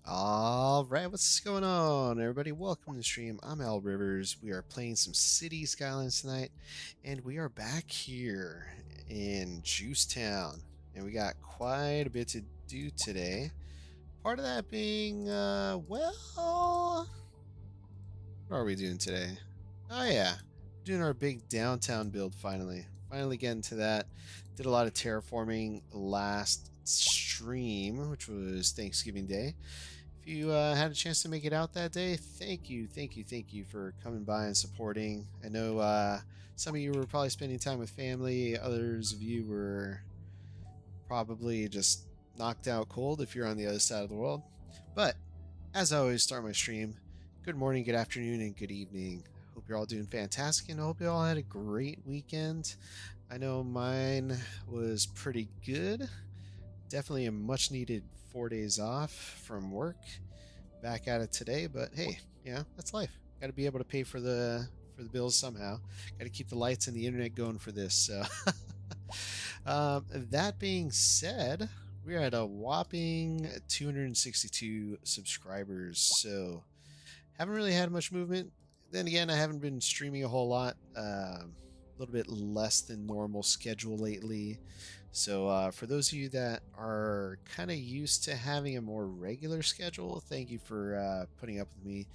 All right, what's going on, everybody? Welcome to the stream. I'm Al Rivers. We are playing some City Skylines tonight, and we are back here in Juicetown, and we got quite a bit to do today. Part of that being, what are we doing today? Oh yeah, doing our big downtown build finally. Finally getting to that. Did a lot of terraforming last stream, which was Thanksgiving Day. If you had a chance to make it out that day, thank you for coming by and supporting. I know some of you were probably spending time with family. Others of you were probably just knocked out cold if you're on the other side of the world. But as I always start my stream, good morning, good afternoon, and good evening. Hope you're all doing fantastic, and I hope you all had a great weekend. I know mine was pretty good. Definitely a much needed 4 days off from work. Back at it today, but hey, yeah, that's life. Got to be able to pay for the bills somehow. Got to keep the lights and the internet going for this. So, that being said, we're at a whopping 262 subscribers. So, haven't really had much movement. Then again, I haven't been streaming a whole lot. A little bit less than normal schedule lately. So for those of you that are kind of used to having a more regular schedule, thank you for putting up with me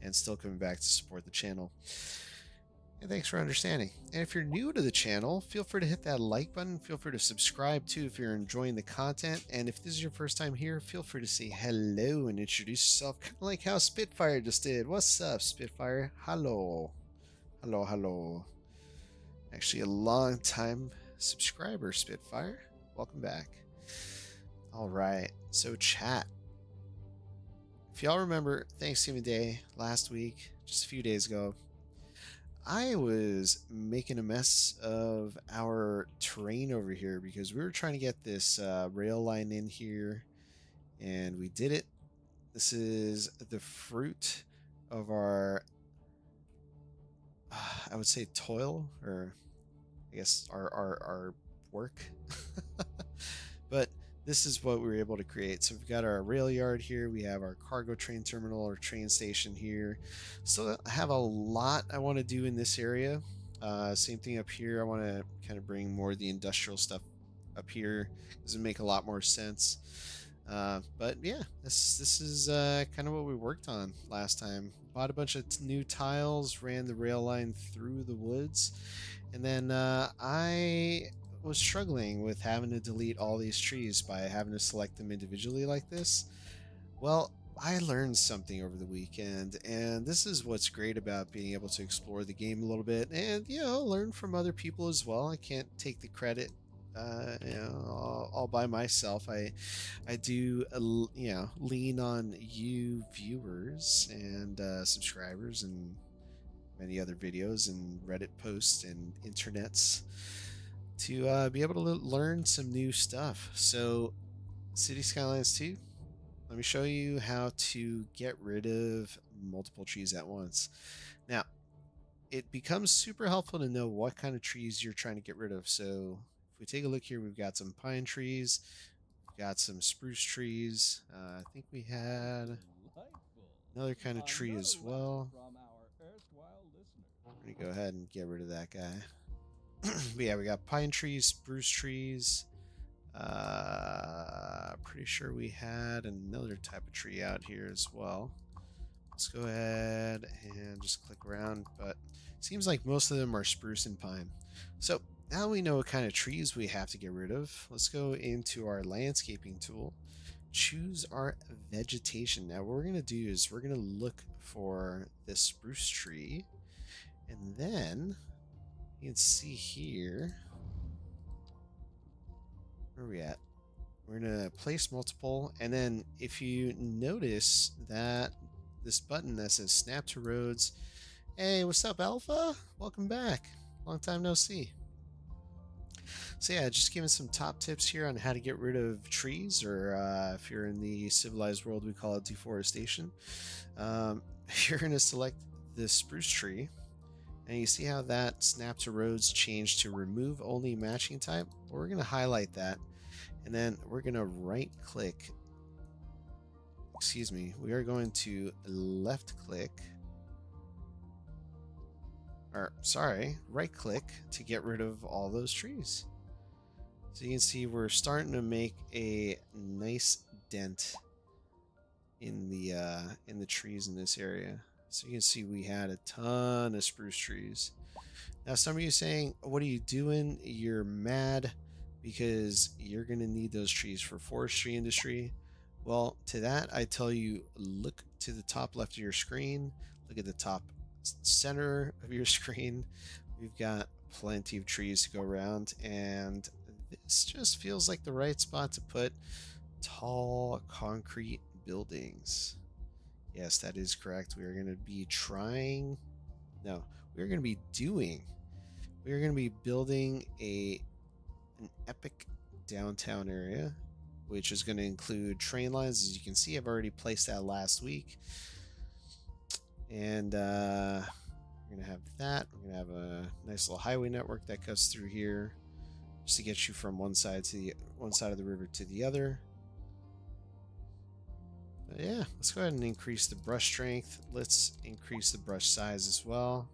and still coming back to support the channel. And thanks for understanding. And if you're new to the channel, feel free to hit that like button. Feel free to subscribe too if you're enjoying the content. And if this is your first time here, feel free to say hello and introduce yourself, kind of like how Spitfire just did. What's up, Spitfire? Hello. Hello, hello. Actually, a long time subscriber, Spitfire. Welcome back. All right, so chat. If y'all remember Thanksgiving Day last week, just a few days ago, I was making a mess of our terrain over here because we were trying to get this rail line in here, and we did it. This is the fruit of our, I would say, toil, or I guess our work. But this is what we were able to create. So we've got our rail yard here. We have our cargo train terminal or train station here. So I have a lot I want to do in this area. Same thing up here. I want to kind of bring more of the industrial stuff up here. Does it make a lot more sense? But yeah, this is kind of what we worked on last time. Bought a bunch of new tiles, ran the rail line through the woods, and then I was struggling with having to delete all these trees by having to select them individually like this. Well, I learned something over the weekend, and this is what's great about being able to explore the game a little bit and, learn from other people as well. I can't take the credit all by myself. I do lean on you viewers and subscribers and many other videos and Reddit posts and internets to be able to learn some new stuff. So City Skylines 2, let me show you how to get rid of multiple trees at once. Now, it becomes super helpful to know what kind of trees you're trying to get rid of. So if we take a look here, we've got some pine trees, we've got some spruce trees. I think we had another kind of tree as well. We're going to go ahead and get rid of that guy. But yeah, we got pine trees, spruce trees. Pretty sure we had another type of tree out here as well. Let's go ahead and just click around, but seems like most of them are spruce and pine. So now we know what kind of trees we have to get rid of. Let's go into our landscaping tool, choose our vegetation. Now what we're going to do is we're going to look for this spruce tree, and then you can see here, where are we at? We're gonna place multiple, and then if you notice that this button that says snap to roads, hey, what's up, Alpha? Welcome back. Long time no see. So yeah, just giving some top tips here on how to get rid of trees, or if you're in the civilized world, we call it deforestation. You're gonna select this spruce tree, and you see how that snap to roads changed to remove only matching type? Well, we're going to highlight that, and then we're going to right click excuse me, we are going to left click, or sorry, right click to get rid of all those trees. So you can see we're starting to make a nice dent in the trees in this area. So you can see we had a ton of spruce trees. Now some of you saying, what are you doing? You're mad because you're going to need those trees for forestry industry. Well, to that I tell you, look to the top left of your screen, look at the top center of your screen. We've got plenty of trees to go around, and this just feels like the right spot to put tall concrete buildings. Yes, that is correct. We are going to be trying, no, we're going to be doing, we're going to be building an epic downtown area, which is going to include train lines. As you can see, I've already placed that last week. And we're going to have that. We're going to have a nice little highway network that goes through here just to get you from one side of the river to the other. But yeah, let's go ahead and increase the brush strength. Let's increase the brush size as well.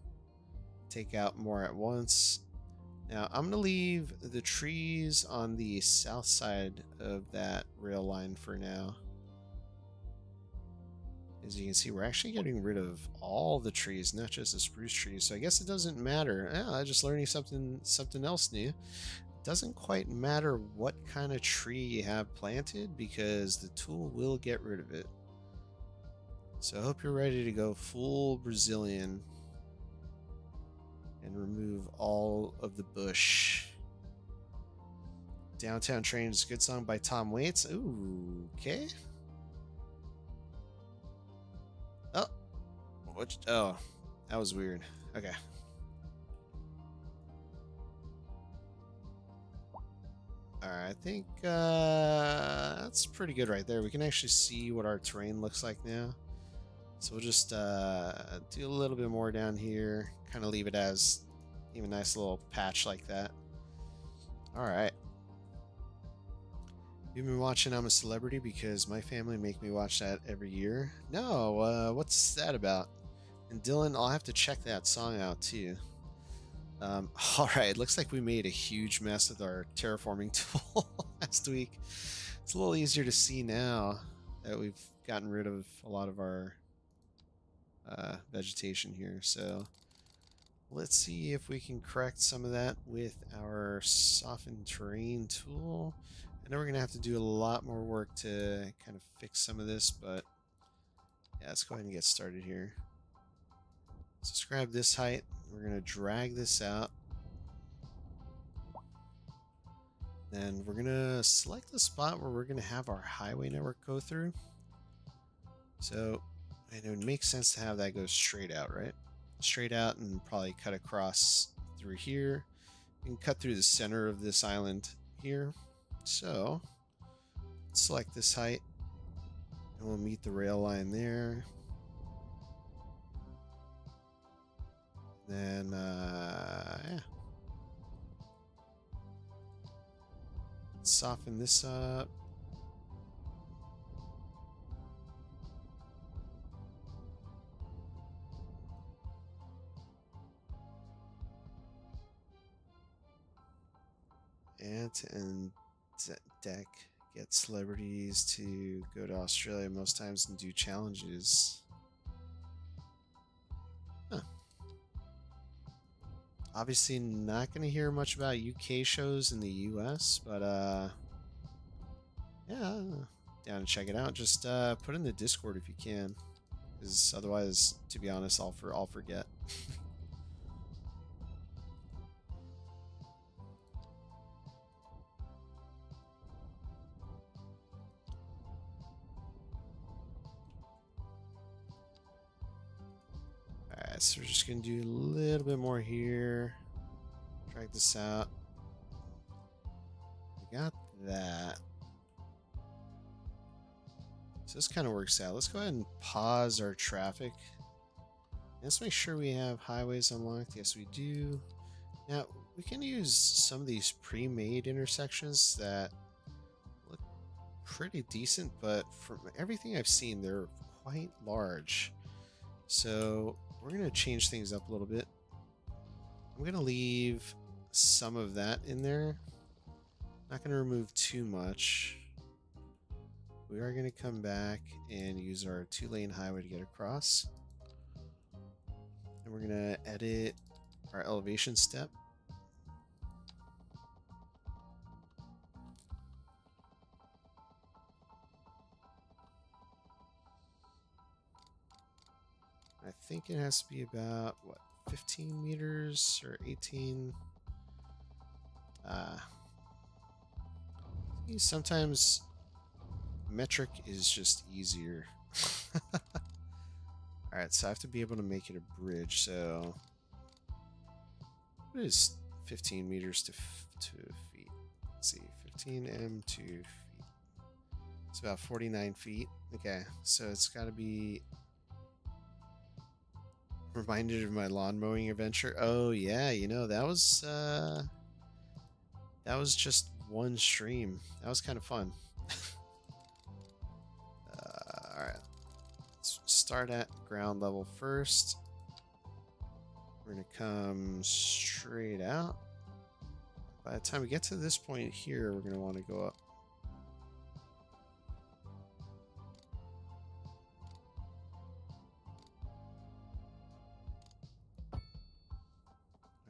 Take out more at once. Now I'm going to leave the trees on the south side of that rail line for now. As you can see, we're actually getting rid of all the trees, not just the spruce trees. So I guess it doesn't matter. I'm just learning something else new. It doesn't quite matter what kind of tree you have planted, because the tool will get rid of it. So I hope you're ready to go full Brazilian and remove all of the bush. Downtown Train is a good song by Tom Waits. Ooh, okay. Oh, what? Oh, that was weird. Okay. Alright, I think that's pretty good right there. We can actually see what our terrain looks like now. So we'll just do a little bit more down here, kind of leave it as even a nice little patch like that. Alright. You've been watching I'm a Celebrity because my family make me watch that every year. No, what's that about? And Dylan, I'll have to check that song out too. Alright, looks like we made a huge mess with our terraforming tool last week. It's a little easier to see now that we've gotten rid of a lot of our vegetation here. So let's see if we can correct some of that with our soften terrain tool. I know we're going to have to do a lot more work to kind of fix some of this, but yeah, let's go ahead and get started here. So let's grab this height. We're going to drag this out. Then we're going to select the spot where we're going to have our highway network go through. So it would make sense to have that go straight out, right? Straight out, and probably cut across through here. You can cut through the center of this island here. So select this height, and we'll meet the rail line there. Then yeah, soften this up. And deck, get celebrities to go to Australia most times and do challenges. Huh. Obviously not going to hear much about UK shows in the US, but yeah, down to check it out. Just put in the Discord if you can, because otherwise, to be honest, I'll forget. Alright, so we're just going to do a little bit more here. Drag this out. We got that. So this kind of works out. Let's go ahead and pause our traffic. Let's make sure we have highways unlocked. Yes, we do. Now, we can use some of these pre-made intersections that look pretty decent, but from everything I've seen, they're quite large. So we're going to change things up a little bit. I'm going to leave some of that in there. Not going to remove too much. We are going to come back and use our 2-lane highway to get across. And we're going to edit our elevation step. I think it has to be about, what, 15 meters or 18? Sometimes metric is just easier. Alright, so I have to be able to make it a bridge, so what is 15 meters to feet? Let's see, 15 m to feet. It's about 49 feet. Okay, so it's got to be reminded of my lawn mowing adventure. Oh yeah, you know, that was just one stream. That was kind of fun. Alright, let's start at ground level first. We're gonna come straight out. By the time we get to this point here, we're gonna want to go up.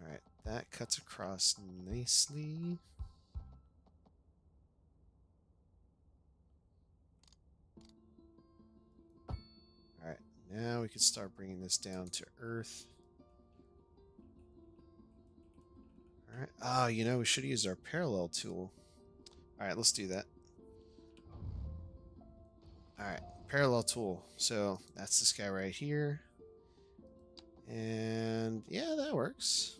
Alright, that cuts across nicely. Alright, now we can start bringing this down to earth. Alright, oh, you know, we should use our parallel tool. Alright, let's do that. Alright, parallel tool. So that's this guy right here. And yeah, that works.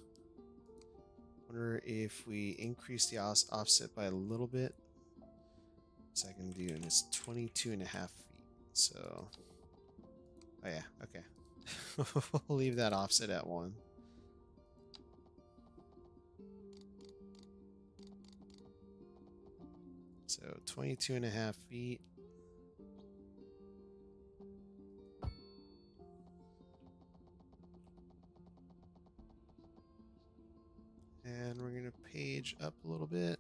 Wonder if we increase the offset by a little bit. So I can do, and it's 22.5 feet. So, oh yeah, okay. We'll leave that offset at 1. So 22.5 feet. And we're going to page up a little bit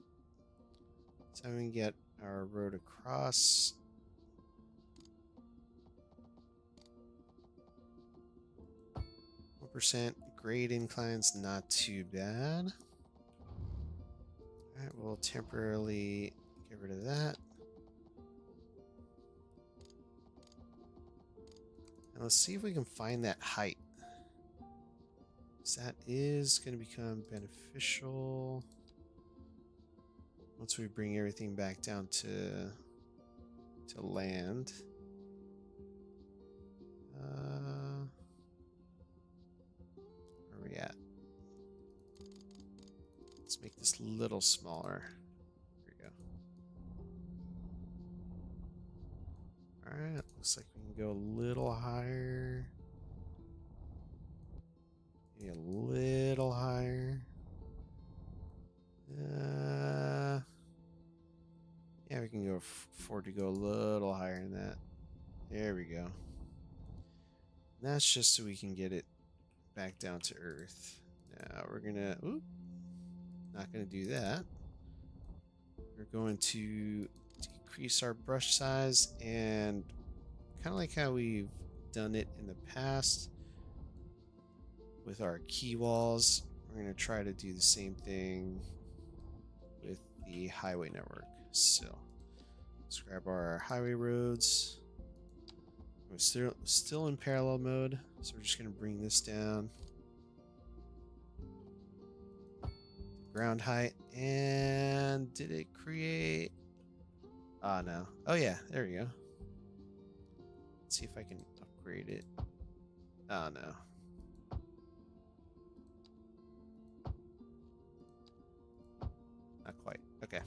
so we can get our road across. Percent grade incline's not too bad. Alright, we'll temporarily get rid of that. And let's see if we can find that height. So that is going to become beneficial once we bring everything back down to land. Where are we at? Let's make this a little smaller. There we go. Alright, looks like we can go a little higher. Maybe a little higher. Yeah, we can go afford to go a little higher than that. There we go. And that's just so we can get it back down to earth. Now we're gonna, not gonna do that. We're going to decrease our brush size, and kind of like how we've done it in the past with our key walls, we're gonna try to do the same thing with the highway network. So let's grab our highway roads. We're still in parallel mode, so we're just gonna bring this down. Ground height, and did it create? Ah, no. Oh yeah, there we go. Let's see if I can upgrade it. Oh no. Not quite. Okay.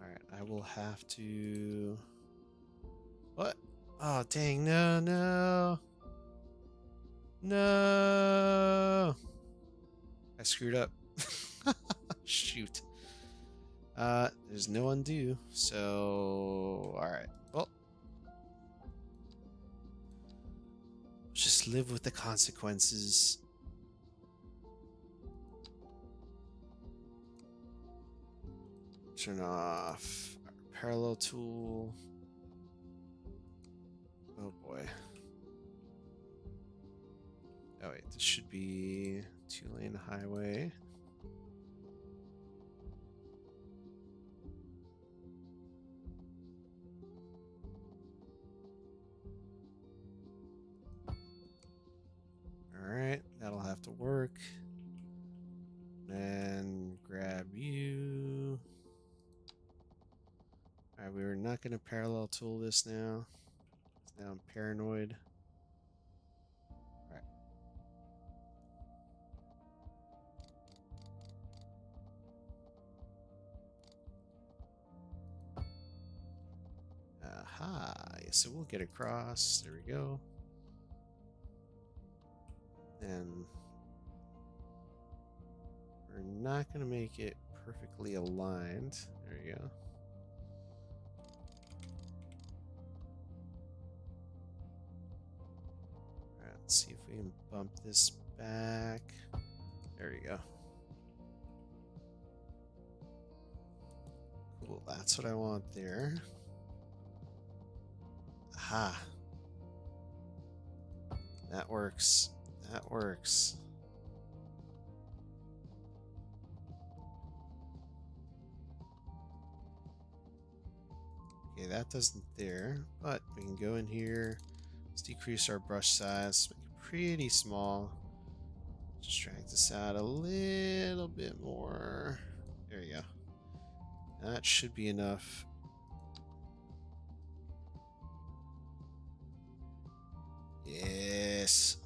Alright, I will have to... What? Oh, dang, no. No! I screwed up. Shoot. There's no undo, so alright. Well, just live with the consequences. Turn off our parallel tool. Oh boy. Oh wait, this should be 2-lane highway. Alright, that'll have to work. Then grab you. Alright, we were not going to parallel tool this now. Now I'm paranoid. Alright. Aha. So we'll get across. There we go. And we're not going to make it perfectly aligned. There you go. Alright, let's see if we can bump this back. There we go. Cool, that's what I want there. Aha. That works. That works. Okay, that doesn't there, but we can go in here. Let's decrease our brush size, make it pretty small. Just drag this out a little bit more. There you go. That should be enough. Yes.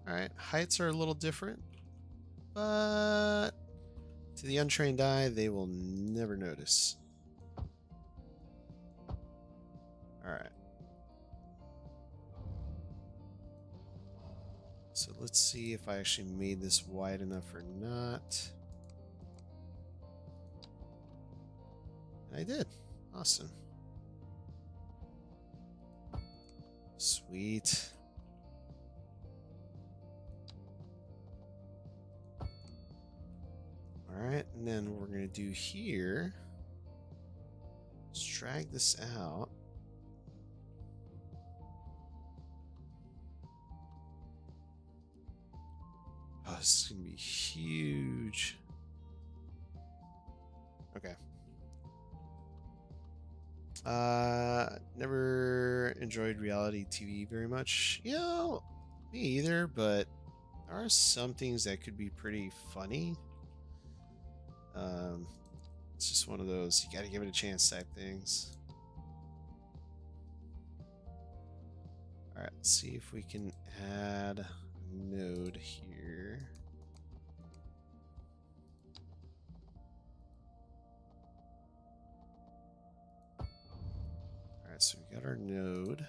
Alright, heights are a little different, but to the untrained eye, they will never notice. Alright. So let's see if I actually made this wide enough or not. I did. Awesome. Sweet. Alright, and then what we're going to do here is drag this out. Oh, this is going to be huge. Okay. Never enjoyed reality TV very much. You know, me either, but there are some things that could be pretty funny. It's just one of those, you gotta give it a chance type things. Alright, let's see if we can add a node here. Alright, so we got our node.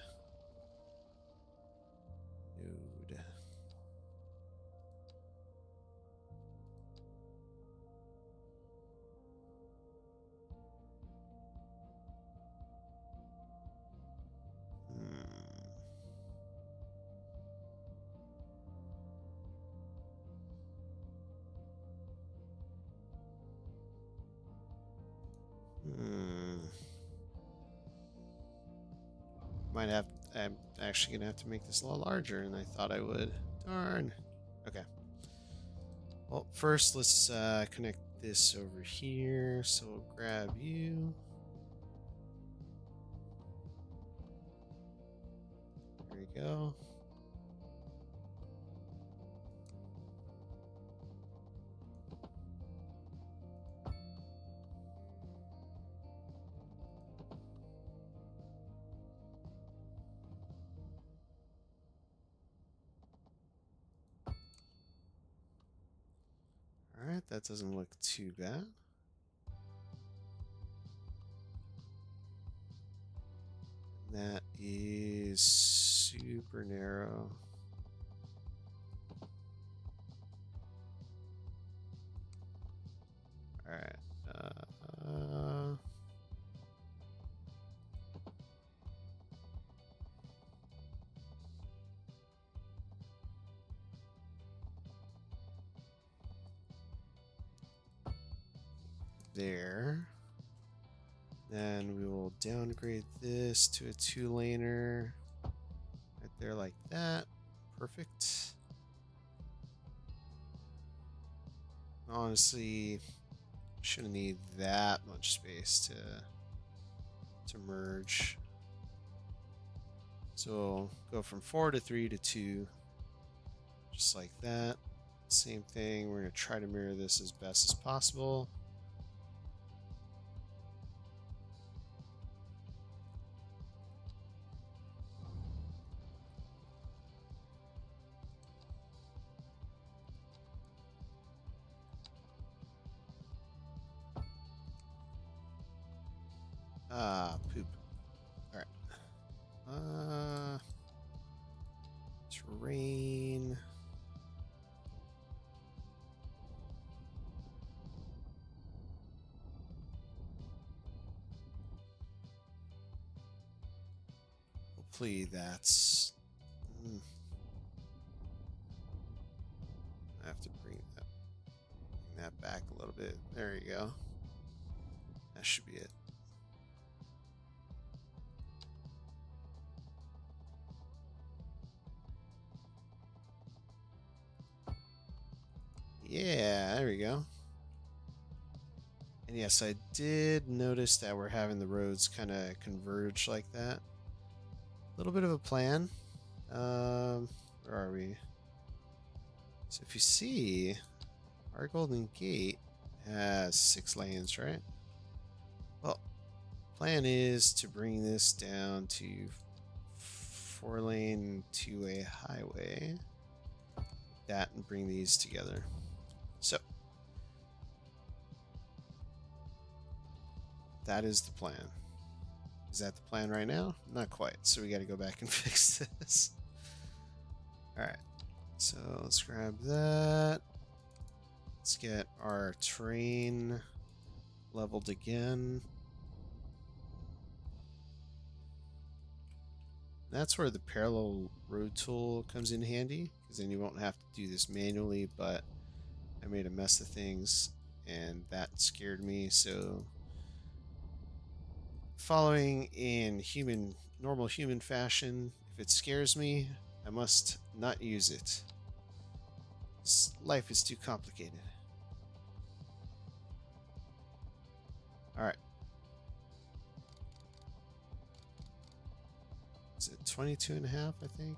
Might have. I'm actually gonna have to make this a lot larger than I thought I would. Darn. Okay. Well, first let's connect this over here. So we'll grab you. There we go. Alright, that doesn't look too bad. That is super narrow. there. Then we will downgrade this to a 2-laner right there like that. Perfect. Honestly, shouldn't need that much space to merge. So go from 4 to 3 to 2, just like that. Same thing, we're going to try to mirror this as best as possible. Ah, poop. Alright. Terrain. Hopefully that's... I have to bring that back a little bit. There you go. That should be it. Yeah, there we go. And yes, I did notice that we're having the roads kind of converge like that. A little bit of a plan. Where are we? So if you see, our Golden Gate has 6 lanes, right? Well, plan is to bring this down to 4-lane to a highway. That and bring these together. So that is the plan. Is that the plan right now? Not quite. So we got to go back and fix this. All right. So let's grab that. Let's get our terrain leveled again. That's where the parallel road tool comes in handy, because then you won't have to do this manually, but I made a mess of things and that scared me, so following in normal human fashion, if it scares me, I must not use it. Life is too complicated. Alright. Is it 22.5, I think?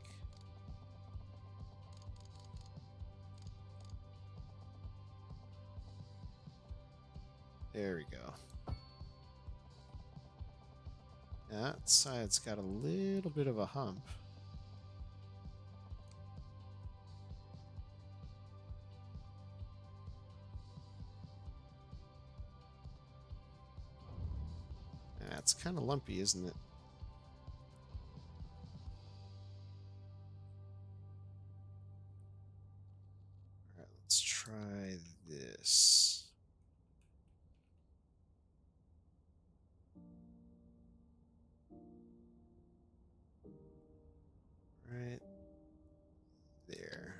There we go. That side's got a little bit of a hump. It's kind of lumpy, isn't it? Alright, let's try this. Right there.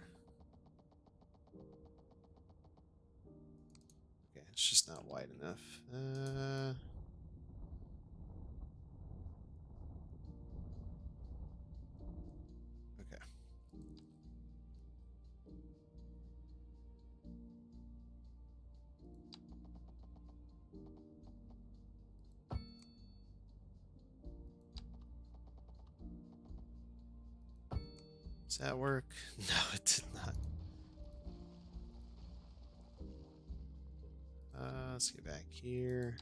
Okay, it's just not wide enough. Okay. Does that work? No, it did not. Let's get back here.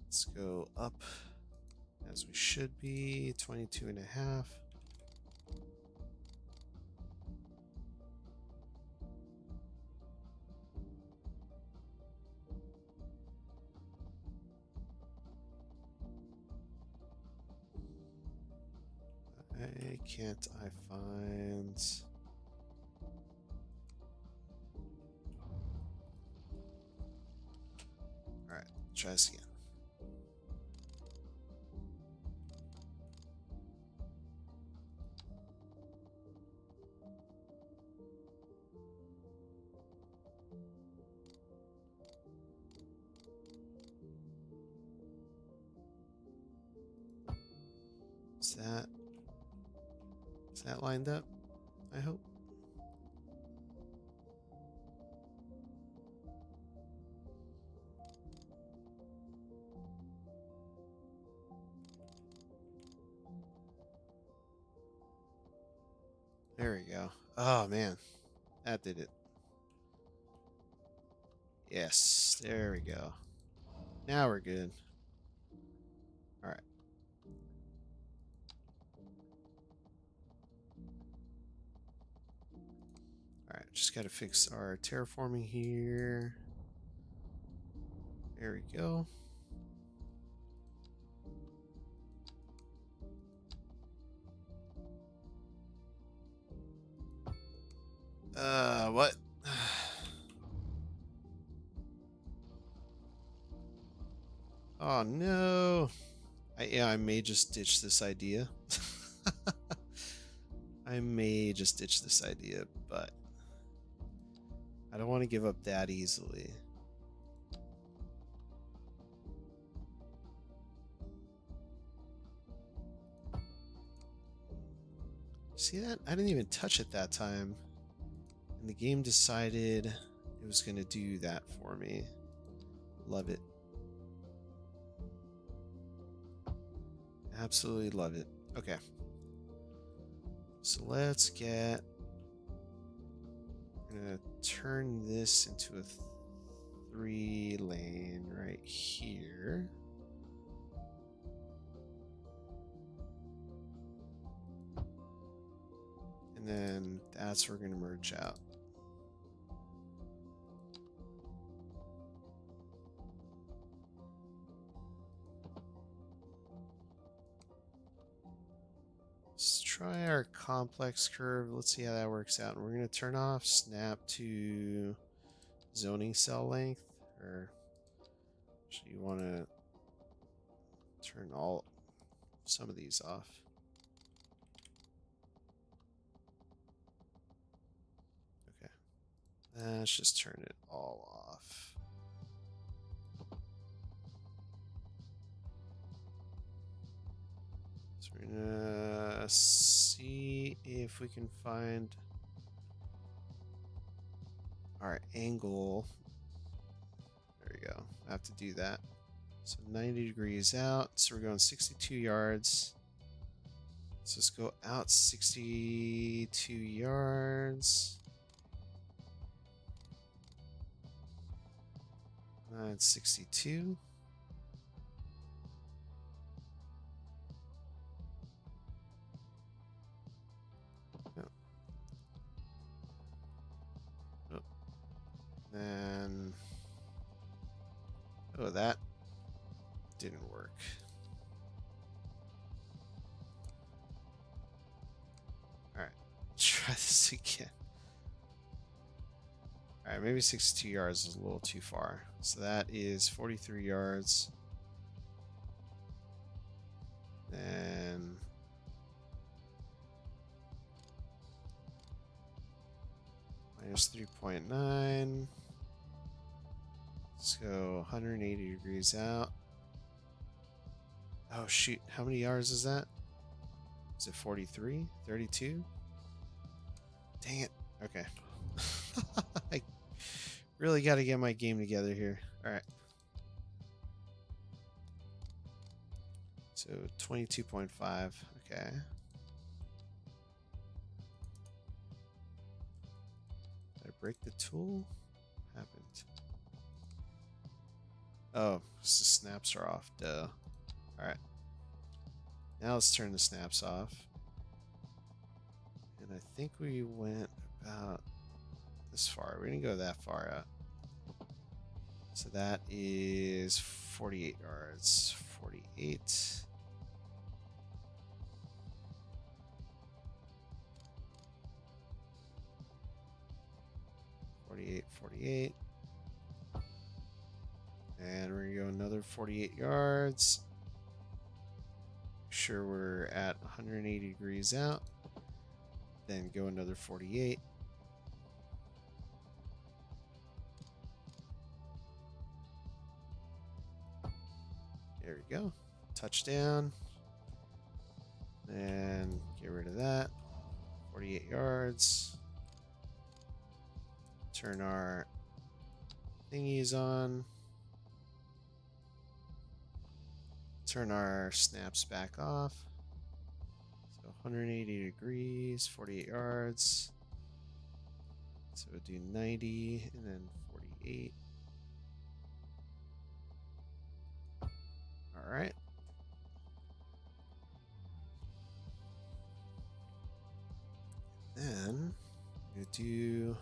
Let's go up as we should be, 22.5. Why can't I find... Alright, try this again. Is that lined up? I hope. There we go. Oh man, that did it. Yes, there we go. Now we're good. All right. All right, just got to fix our terraforming here. There we go. What? Oh no. Yeah, I may just ditch this idea. I may just ditch this idea, but I don't want to give up that easily. See that? I didn't even touch it that time. And the game decided it was going to do that for me. Love it. Absolutely love it. Okay. So let's get... I'm going to turn this into a 3-lane right here. And then that's where we're going to merge out. Let's try our complex curve. Let's see how that works out. And we're going to turn off snap to zoning cell length. Or actually, you want to turn some of these off. Okay. Let's just turn it all off. So we're gonna see if we can find our angle. There we go. I have to do that. So 90 degrees out. So we're going 62 yards. So let's go out 62 yards. It's 62. Then, oh, that didn't work. All right, try this again. All right, maybe 62 yards is a little too far. So that is 43 yards. Then minus 3.9. Let's go 180 degrees out. Oh shoot, how many yards is that? Is it 43? 32? Dang it. Okay. I really got to get my game together here. Alright. So 22.5. Okay. Did I break the tool? Happened. Oh, the snaps are off. Duh. Alright. Now let's turn the snaps off. And I think we went about this far. We didn't go that far out. So that is 48 yards. 48. And we're gonna go another 48 yards. Make sure we're at 180 degrees out. Then go another 48. There we go. Touchdown. And get rid of that. 48 yards. Turn our thingies on. Turn our snaps back off. So 180 degrees, 48 yards. So we'll do 90 and then 48. All right. Then we do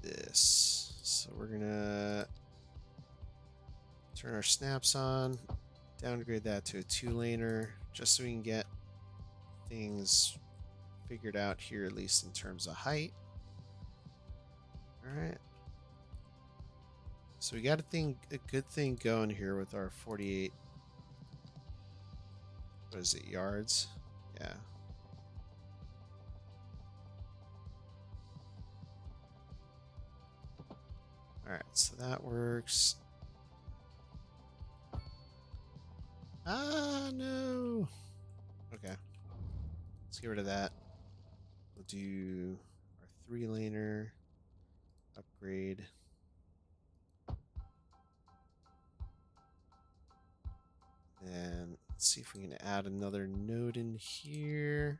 this. So we're gonna turn our snaps on, downgrade that to a 2-laner, just so we can get things figured out here, at least in terms of height. All right. So we got a good thing going here with our 48. What is it, yards? Yeah. All right, so that works. Ah, no. Okay. Let's get rid of that. We'll do our 3-laner upgrade. And let's see if we can add another node in here.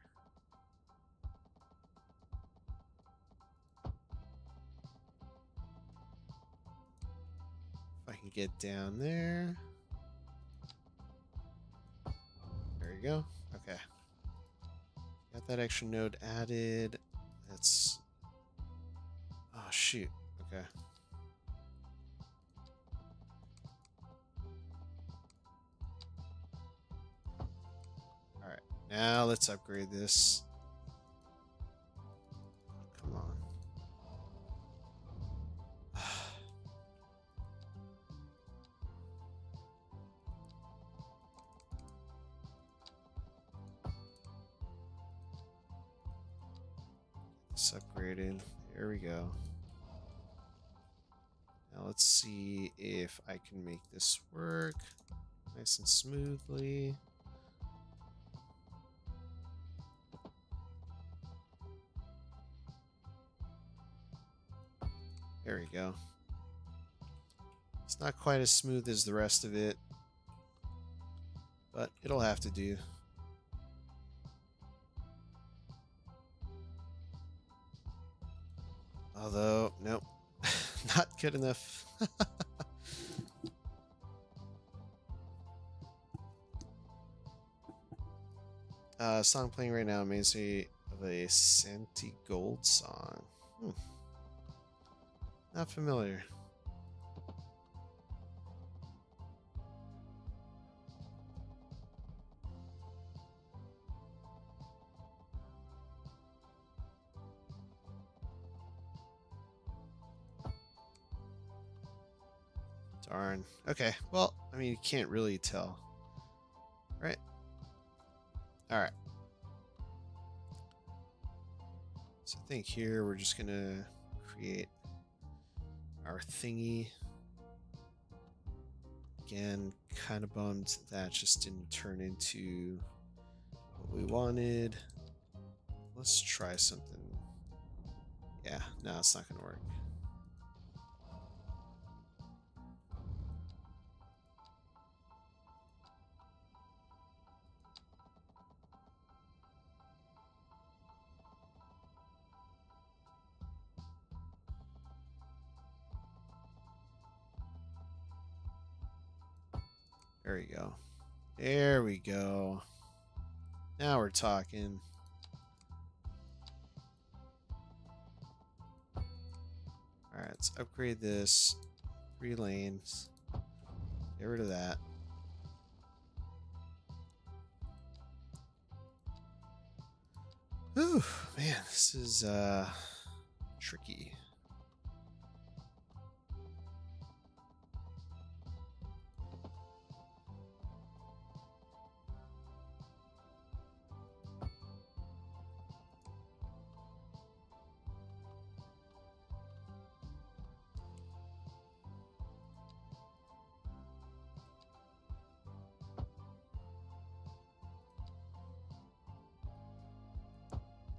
If I can get down there. There you go. Okay. Got that extra node added. That's... Oh, shoot. Okay. Alright. Now let's upgrade this. Come on. This upgraded. There we go. Now let's see if I can make this work nice and smoothly. There we go. It's not quite as smooth as the rest of it, but it'll have to do. Although, nope, not good enough. Song playing right now reminds me of a Santi Gold song. Not familiar. Darn. Okay, well, I mean, you can't really tell. Right? Alright. So I think here we're just gonna create our thingy. Again, kind of bummed that just didn't turn into what we wanted. Let's try something. Yeah, no, it's not gonna work. There we go. There we go. Now we're talking. Alright, let's upgrade this. 3 lanes. Get rid of that. Whew, man, this is tricky.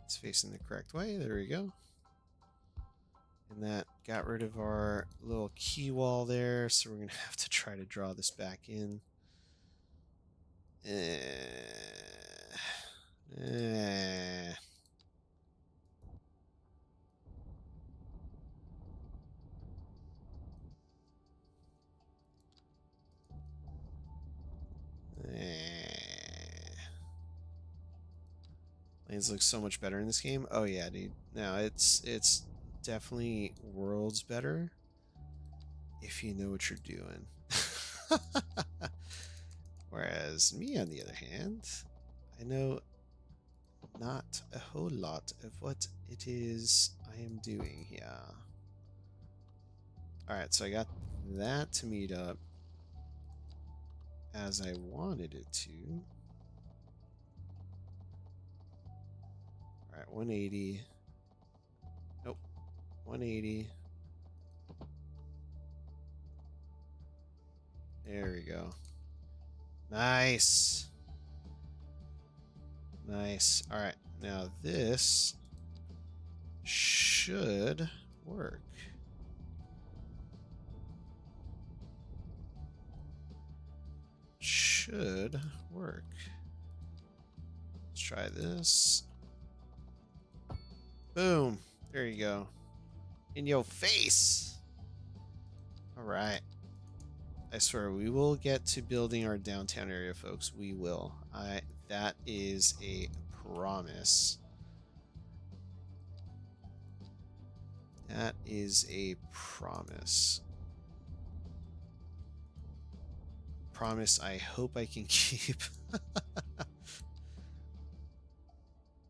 It's facing the correct way. There we go. And that got rid of our little key wall there, so we're going to have to try to draw this back in. Lanes look so much better in this game. Oh yeah, dude. No, it's definitely worlds better if you know what you're doing. Whereas me, on the other hand, I know not a whole lot of what it is I am doing here. Alright, so I got that to meet up as I wanted it to. Alright, 180. Nope. 180. There we go. Nice. Nice. Alright, now this should work. Should work. Let's try this. Boom. There you go. In your face. Alright. I swear we will get to building our downtown area, folks. We will. That is a promise. That is a promise. Promise I hope I can keep.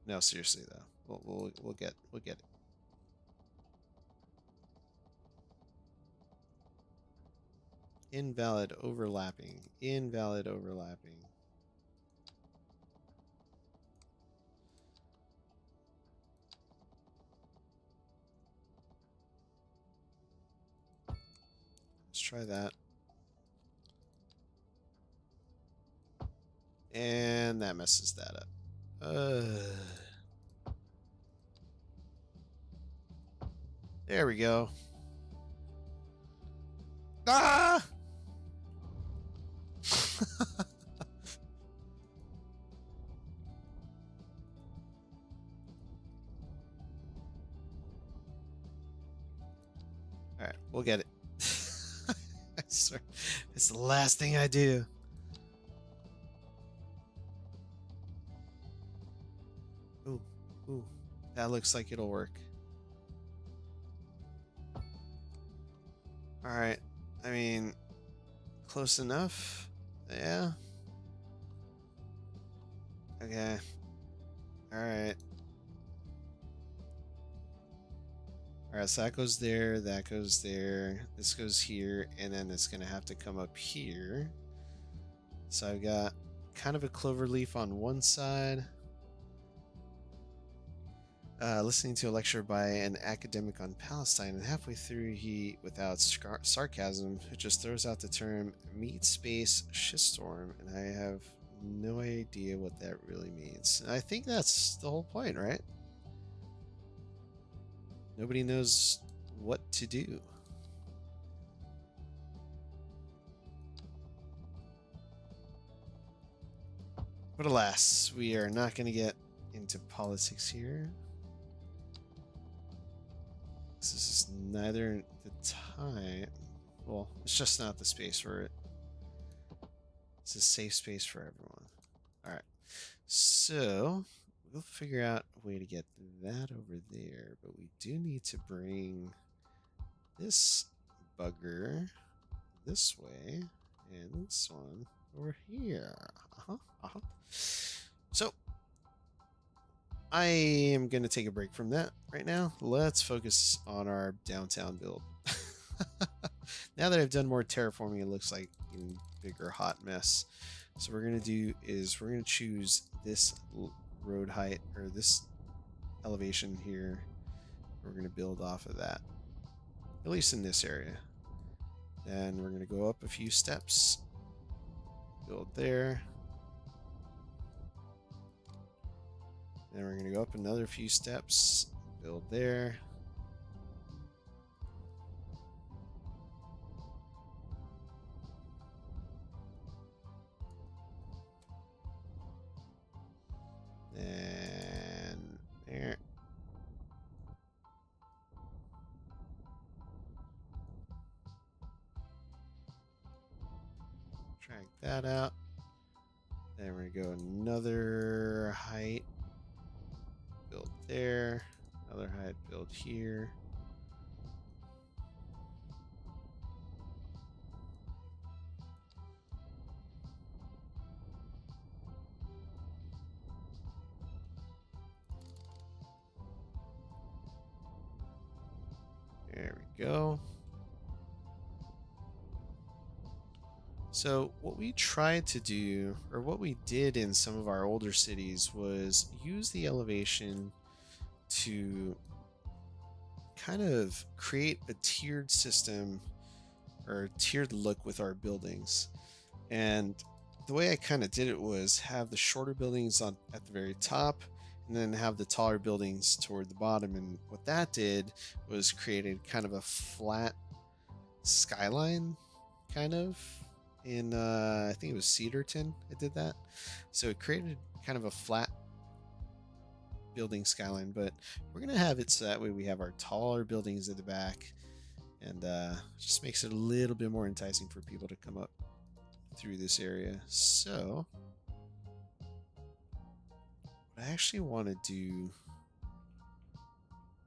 No, seriously though. We'll get it. Invalid overlapping. Invalid overlapping. Let's try that. And that messes that up. There we go. Ah! Alright, we'll get it. I swear, it's the last thing I do. Ooh, that looks like it'll work. Alright, I mean, close enough? Yeah. Okay. Alright. Alright, so that goes there, that goes there, this goes here, and then it's gonna have to come up here. So I've got kind of a clover leaf on one side. Listening to a lecture by an academic on Palestine, and halfway through he, without sarcasm, just throws out the term meat space shitstorm, and I have no idea what that really means. And I think that's the whole point, right? Nobody knows what to do. But alas, we are not going to get into politics here. This is just neither the time. Well, it's just not the space for it. It's a safe space for everyone. Alright. So, we'll figure out a way to get that over there. But we do need to bring this bugger this way. And this one over here. So, I am going to take a break from that right now. Let's focus on our downtown build. Now that I've done more terraforming, it looks like a bigger hot mess. So what we're going to do is we're going to choose this road height, or this elevation here. We're going to build off of that, at least in this area. Then we're going to go up a few steps, build there. Then we're gonna go up another few steps, build there. Then there. Drag that out. Then we're gonna go another height. Build there. Another height, build here. There we go. So what we tried to do, or what we did in some of our older cities, was use the elevation to kind of create a tiered system or tiered look with our buildings. And the way I kind of did it was have the shorter buildings on at the very top and then have the taller buildings toward the bottom. And what that did was created kind of a flat skyline, kind of in I think it was Cedarton. I did that, so it created kind of a flat building skyline. But we're gonna have it so that way we have our taller buildings at the back, and just makes it a little bit more enticing for people to come up through this area. So what I actually want to do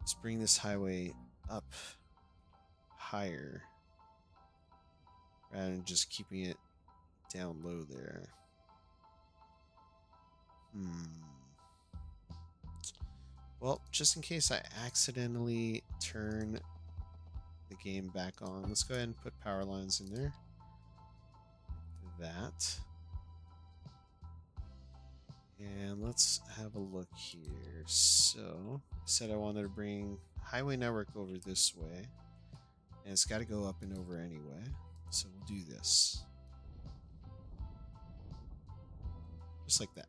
is bring this highway up higher rather than just keeping it down low there. Well, just in case I accidentally turn the game back on, let's go ahead and put power lines in there. That. And let's have a look here. So, I said I wanted to bring highway network over this way. And it's got to go up and over anyway. So we'll do this. Just like that.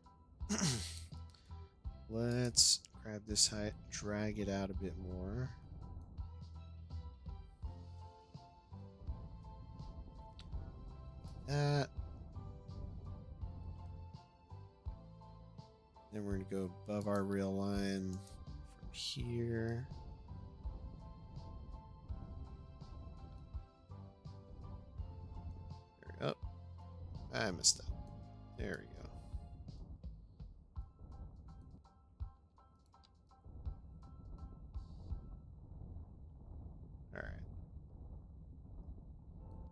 Let's grab this height, drag it out a bit more. That. Then we're going to go above our rail line from here. Oh, I messed up. There we go. All right.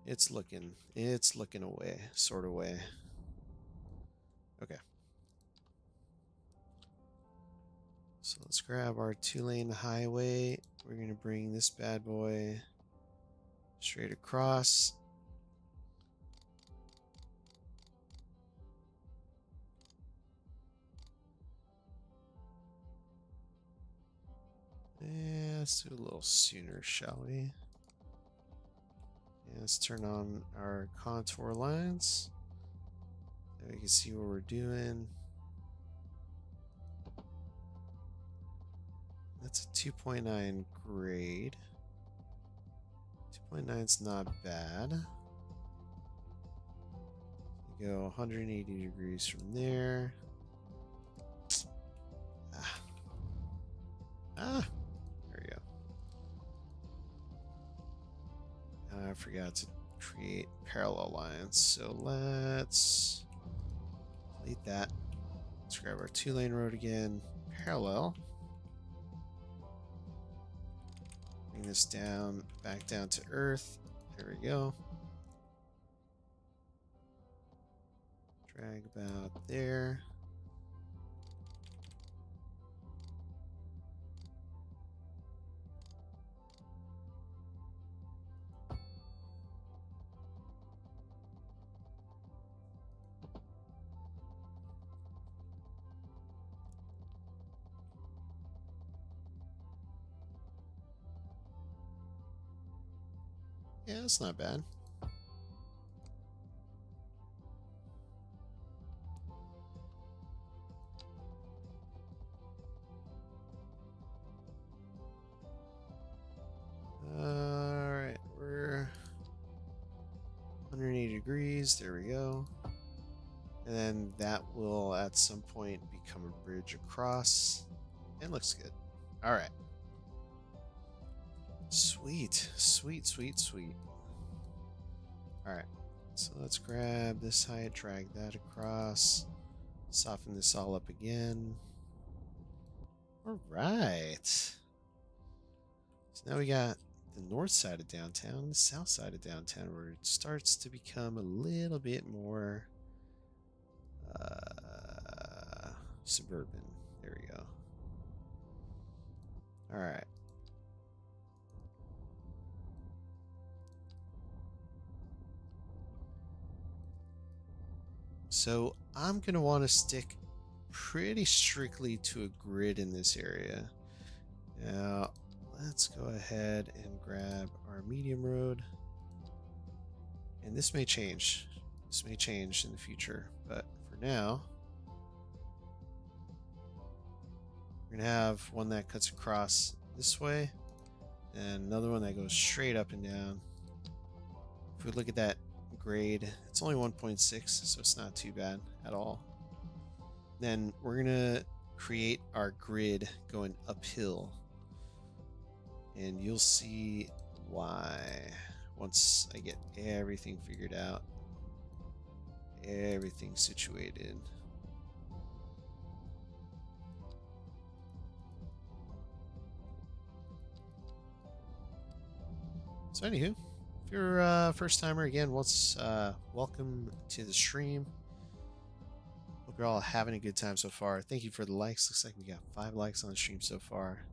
It's looking away, sort of way. Okay. So let's grab our 2-lane highway. We're gonna bring this bad boy straight across. Yeah, let's do a little sooner, shall we? Yeah, let's turn on our contour lines. So we can see what we're doing. That's a 2.9 grade. 2.9 is not bad. You go 180 degrees from there. There we go. I forgot to create parallel lines, so let's delete that. Let's grab our 2-lane road again, parallel. Bring this down, back down to earth. There we go. Drag about there. Yeah, that's not bad. trees. There we go. And then that will at some point become a bridge across. And looks good. All right. Sweet, sweet, sweet, sweet. All right. So let's grab this height, drag that across, soften this all up again. All right. So now we got the north side of downtown and the south side of downtown, where it starts to become a little bit more suburban. There we go. All right. So I'm going to want to stick pretty strictly to a grid in this area. Now, let's go ahead and grab our medium road. And this may change. This may change in the future, but for now, we're going to have one that cuts across this way and another one that goes straight up and down. If we look at that grade, it's only 1.6, so it's not too bad at all. Then we're gonna create our grid going uphill, and you'll see why once I get everything figured out, everything situated. So anywho, if you're a first timer, again, welcome to the stream. Hope you're all having a good time so far. Thank you for the likes. Looks like we got 5 likes on the stream so far.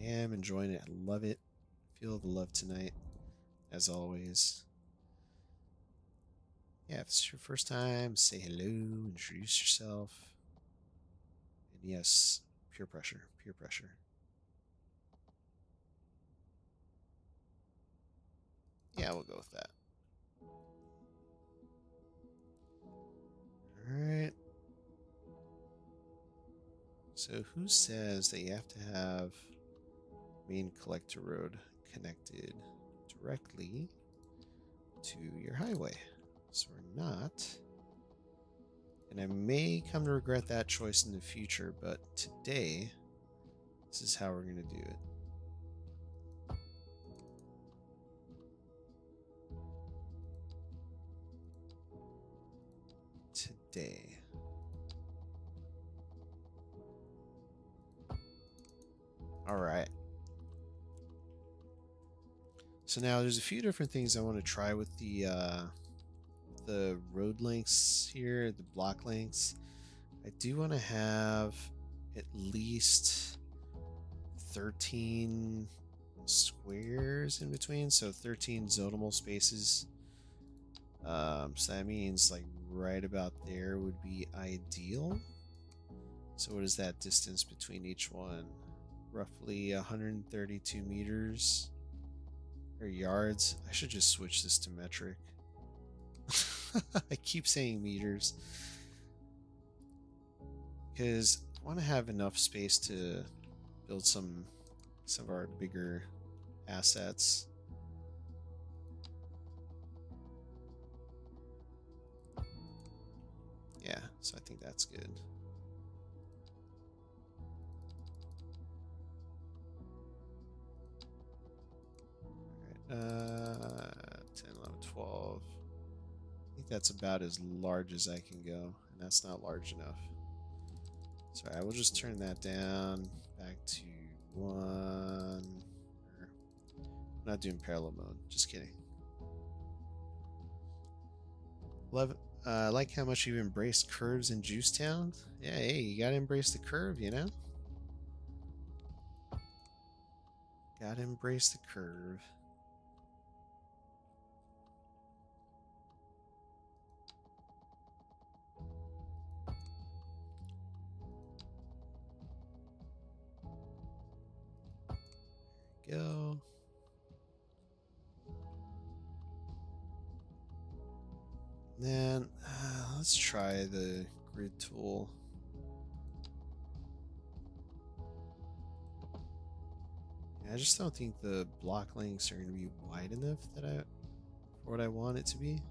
Am enjoying it. I love it. Feel the love tonight, as always. Yeah, if it's your first time, say hello, introduce yourself. And yes, peer pressure, peer pressure. Yeah, we'll go with that. Alright. So who says that you have to have main collector road connected directly to your highway? So we're not. And I may come to regret that choice in the future, but today, this is how we're going to do it. Today. All right. So now there's a few different things I want to try with the road lengths here, the block lengths. I do want to have at least 13 squares in between, so 13 zonal spaces. So that means like right about there would be ideal. So what is that distance between each one? Roughly 132 meters or yards. I should just switch this to metric. I keep saying meters because I want to have enough space to build some of our bigger assets. Yeah, so I think that's good. All right, 10, 11, 12. I think that's about as large as I can go, and that's not large enough. So I will just turn that down back to 1. I'm not doing parallel mode, just kidding. 11. I like how much you've embraced curves in Juicetown. Yeah, hey, you gotta embrace the curve, you know? Gotta embrace the curve. Go. Then let's try the grid tool. I just don't think the block lengths are going to be wide enough that for what I want it to be.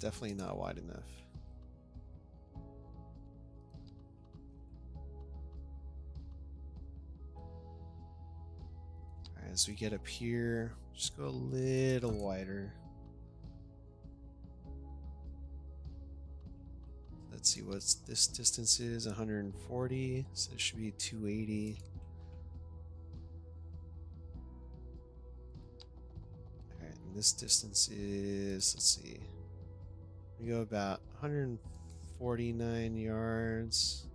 definitely not wide enough. Alright, as we get up here, just go a little wider. Let's see what this distance is, 140, so it should be 280. Alright, and this distance is, let's see, we go about 149 yards.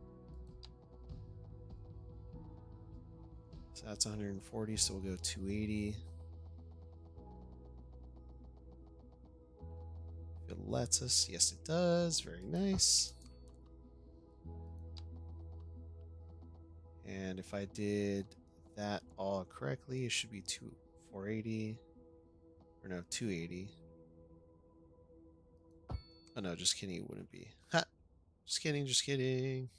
So that's 140, so we'll go 280. If it lets us, yes it does, very nice. And if I did that all correctly, it should be 480, or no, 280. Oh no, just kidding, it wouldn't be. Ha! Just kidding, just kidding.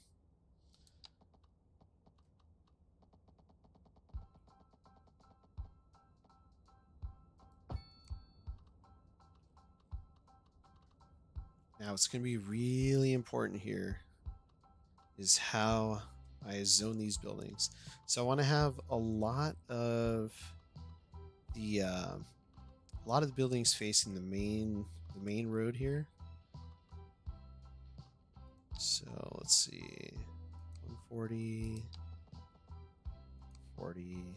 Now it's going to be really important here is how I zone these buildings. So I want to have a lot of the buildings facing the main road here. So let's see, 140, 40.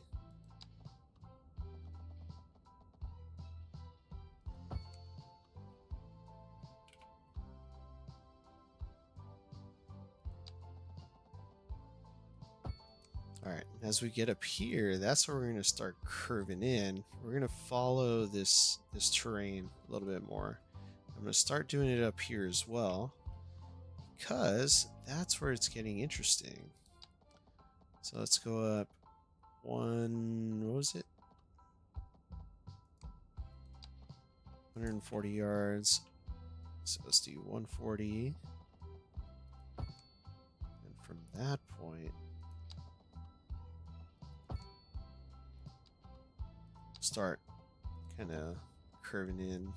All right, as we get up here, that's where we're going to start curving in. We're going to follow this terrain a little bit more. I'm going to start doing it up here as well, because that's where it's getting interesting. So let's go up what was it? 140 yards. So let's do 140. And from that point, start kind of curving in.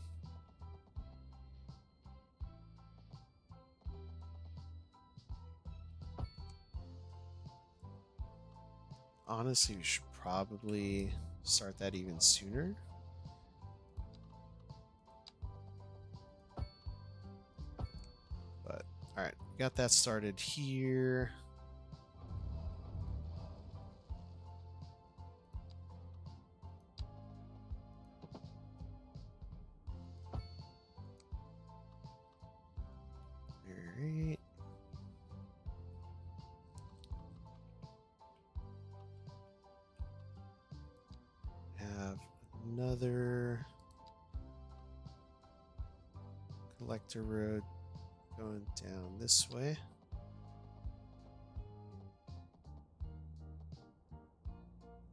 Honestly, we should probably start that even sooner. But all right, got that started here. Alright. Have another collector road going down this way.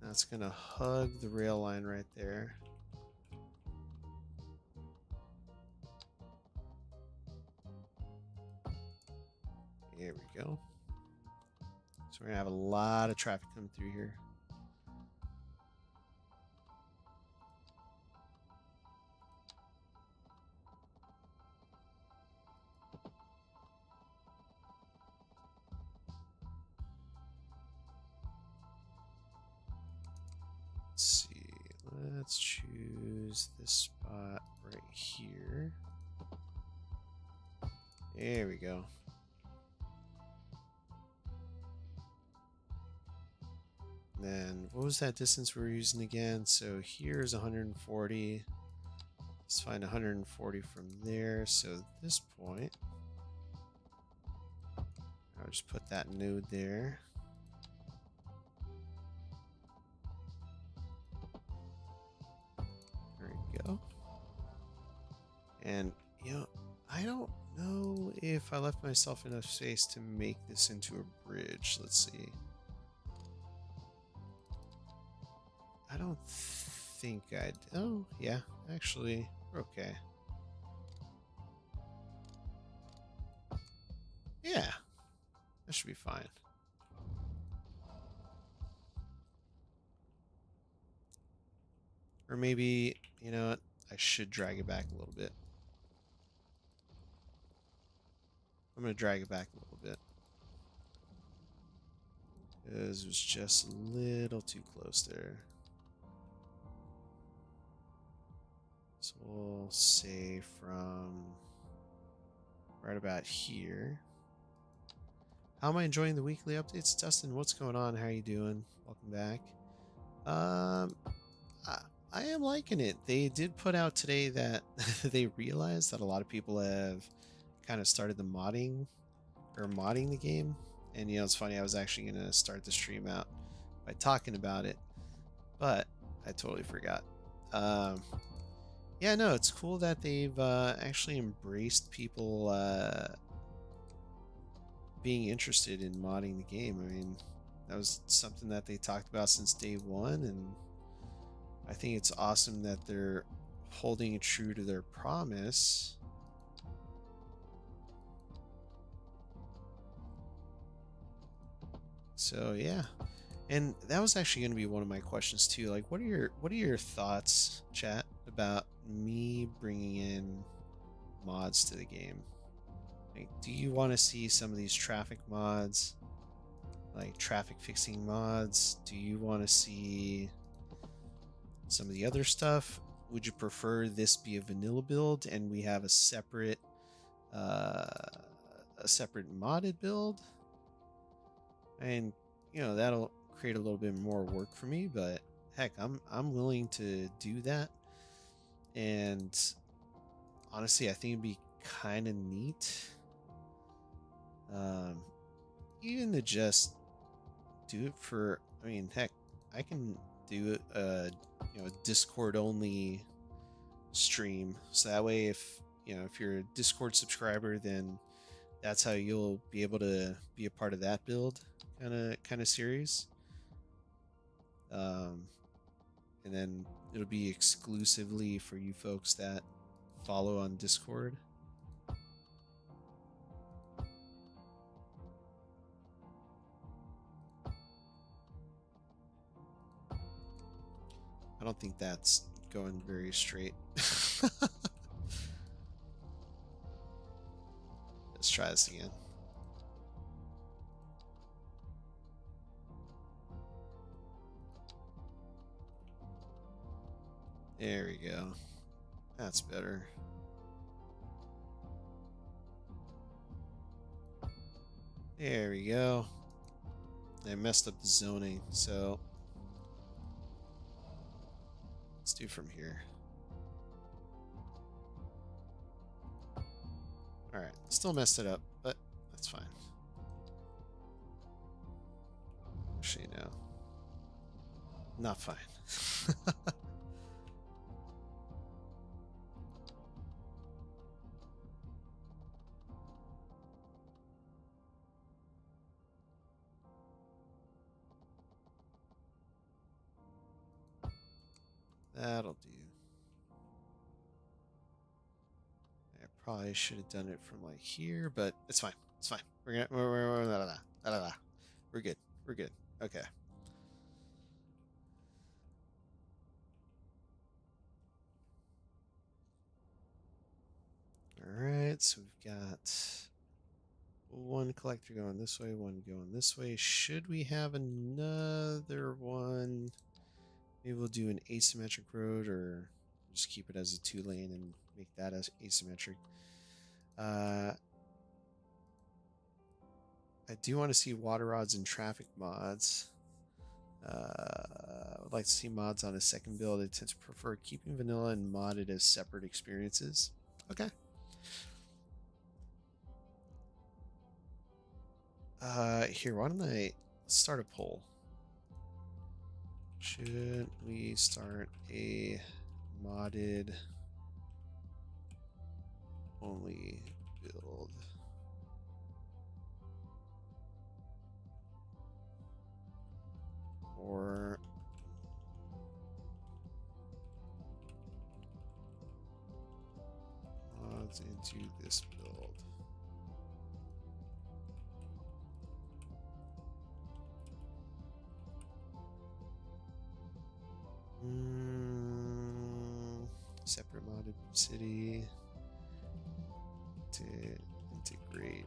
That's gonna hug the rail line right there. There we go. So we're gonna have a lot of traffic come through here. Let's see. Let's choose this spot right here. There we go. Then what was that distance we were using again? So here's 140. Let's find 140 from there. So at this point, I'll just put that node there. There we go. And you know, I don't know if I left myself enough space to make this into a bridge. Let's see. I don't think I'd... Oh, yeah. Actually, we're okay. Yeah. That should be fine. Or maybe, you know what? I should drag it back a little bit. I'm gonna drag it back a little bit because it was just a little too close there. So we'll say from right about here. How am I enjoying the weekly updates, Dustin? What's going on? How are you doing? Welcome back. Um, I am liking it. They did put out today that they realized that a lot of people have kind of started the modding the game. And you know, it's funny, I was actually going to start the stream out by talking about it, but I totally forgot. Yeah, no, it's cool that they've actually embraced people being interested in modding the game. I mean, that was something that they talked about since day one, and I think it's awesome that they're holding true to their promise. So yeah, and that was actually going to be one of my questions too. Like, what are your thoughts, chat, about me bringing in mods to the game? Like, do you want to see some of these traffic mods, like traffic fixing mods? Do you want to see some of the other stuff? Would you prefer this be a vanilla build and we have a separate modded build? And you know, that'll create a little bit more work for me, but heck, I'm willing to do that. And honestly, I think it'd be kind of neat, even to just do it for. I mean, heck, I can do a Discord only stream, so that way, if you're a Discord subscriber, then that's how you'll be able to be a part of that build kind of series. And then it'll be exclusively for you folks that follow on Discord. I don't think that's going very straight. Let's try this again. There we go. That's better. There we go. I messed up the zoning, so let's do from here. Alright, still messed it up, but that's fine. Actually, no. Not fine. That'll do. I probably should have done it from like here, but it's fine. It's fine. We're good. We're good. Okay. All right. So we've got one collector going this way, one going this way. Should we have another one? Maybe we'll do an asymmetric road, or just keep it as a 2-lane and make that as asymmetric. I do want to see water rods and traffic mods. I would like to see mods on a second build. I tend to prefer keeping vanilla and modded as separate experiences. Okay. Here, why don't I start a poll? Should we start a modded only build? Or mods into this build? Separate modded city to integrate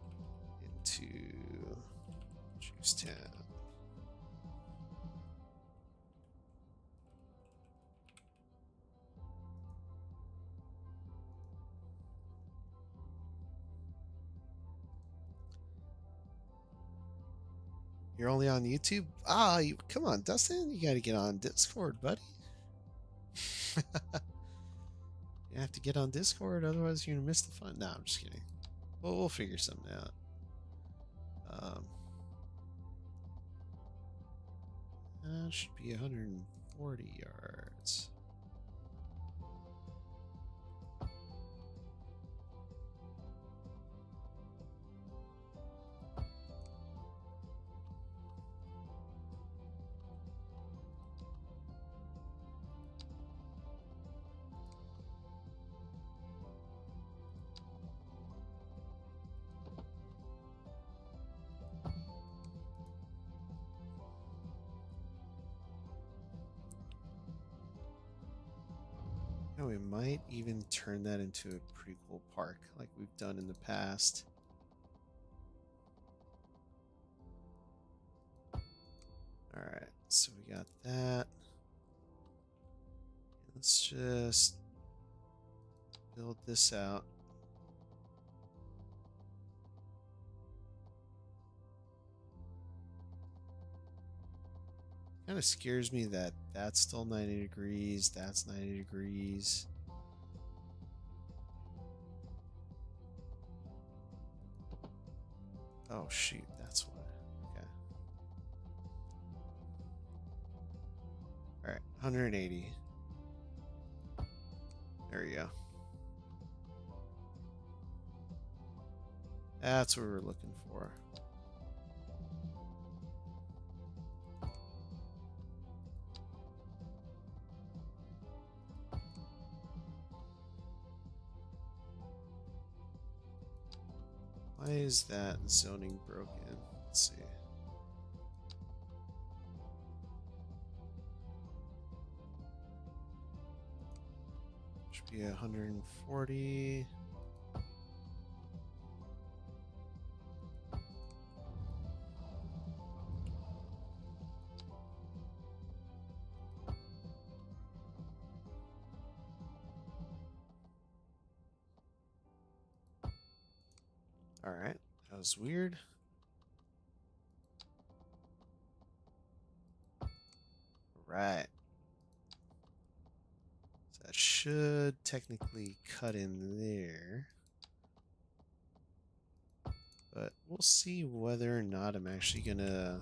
Use town. You're only on YouTube? Ah, come on, Dustin. You got to get on Discord, buddy. You have to get on Discord, otherwise you're gonna miss the fun. No, I'm just kidding. Well, we'll figure something out. That should be 140 yards. And we might even turn that into a pretty cool park like we've done in the past. Alright, so we got that. Let's just build this out. Kind of scares me that that's still 90 degrees, that's 90 degrees. Oh shoot, that's why. Okay. Alright, 180. There you go. That's what we're looking for. Why is that zoning broken? Let's see. Should be 140. Alright, that was weird. Right. So that should technically cut in there. But we'll see whether or not I'm actually gonna,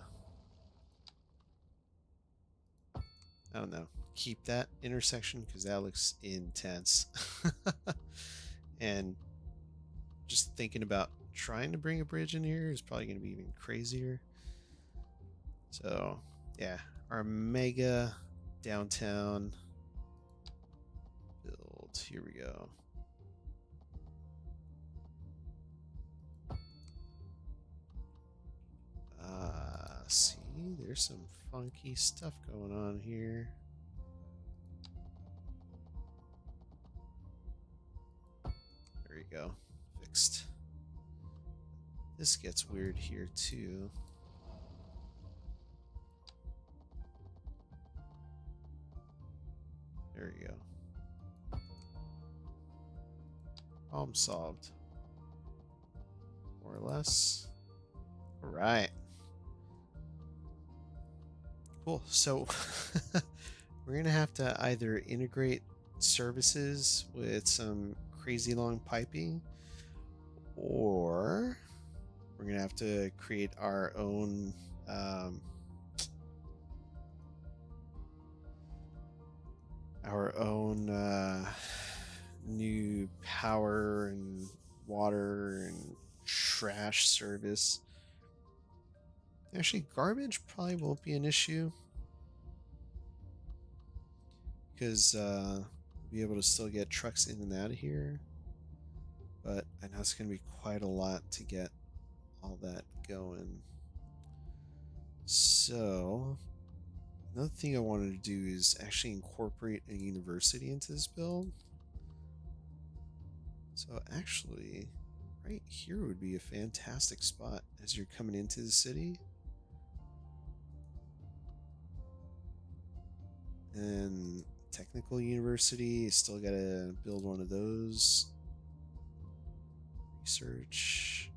I don't know, keep that intersection because that looks intense. And just thinking about trying to bring a bridge in here is probably going to be even crazier. So yeah, our mega downtown build, here we go. See, there's some funky stuff going on here. There you go, fixed. This gets weird here too. There you go. Problem solved. More or less. Alright. Cool. So we're going to have to either integrate services with some crazy long piping, or we're going to have to create our own new power and water and trash service. Actually, garbage probably won't be an issue because we'll be able to still get trucks in and out of here. But I know it's going to be quite a lot to get all that going. So another thing I wanted to do is actually incorporate a university into this build. So actually, right here would be a fantastic spot as you're coming into the city. And technical university, still gotta build one of those. Research.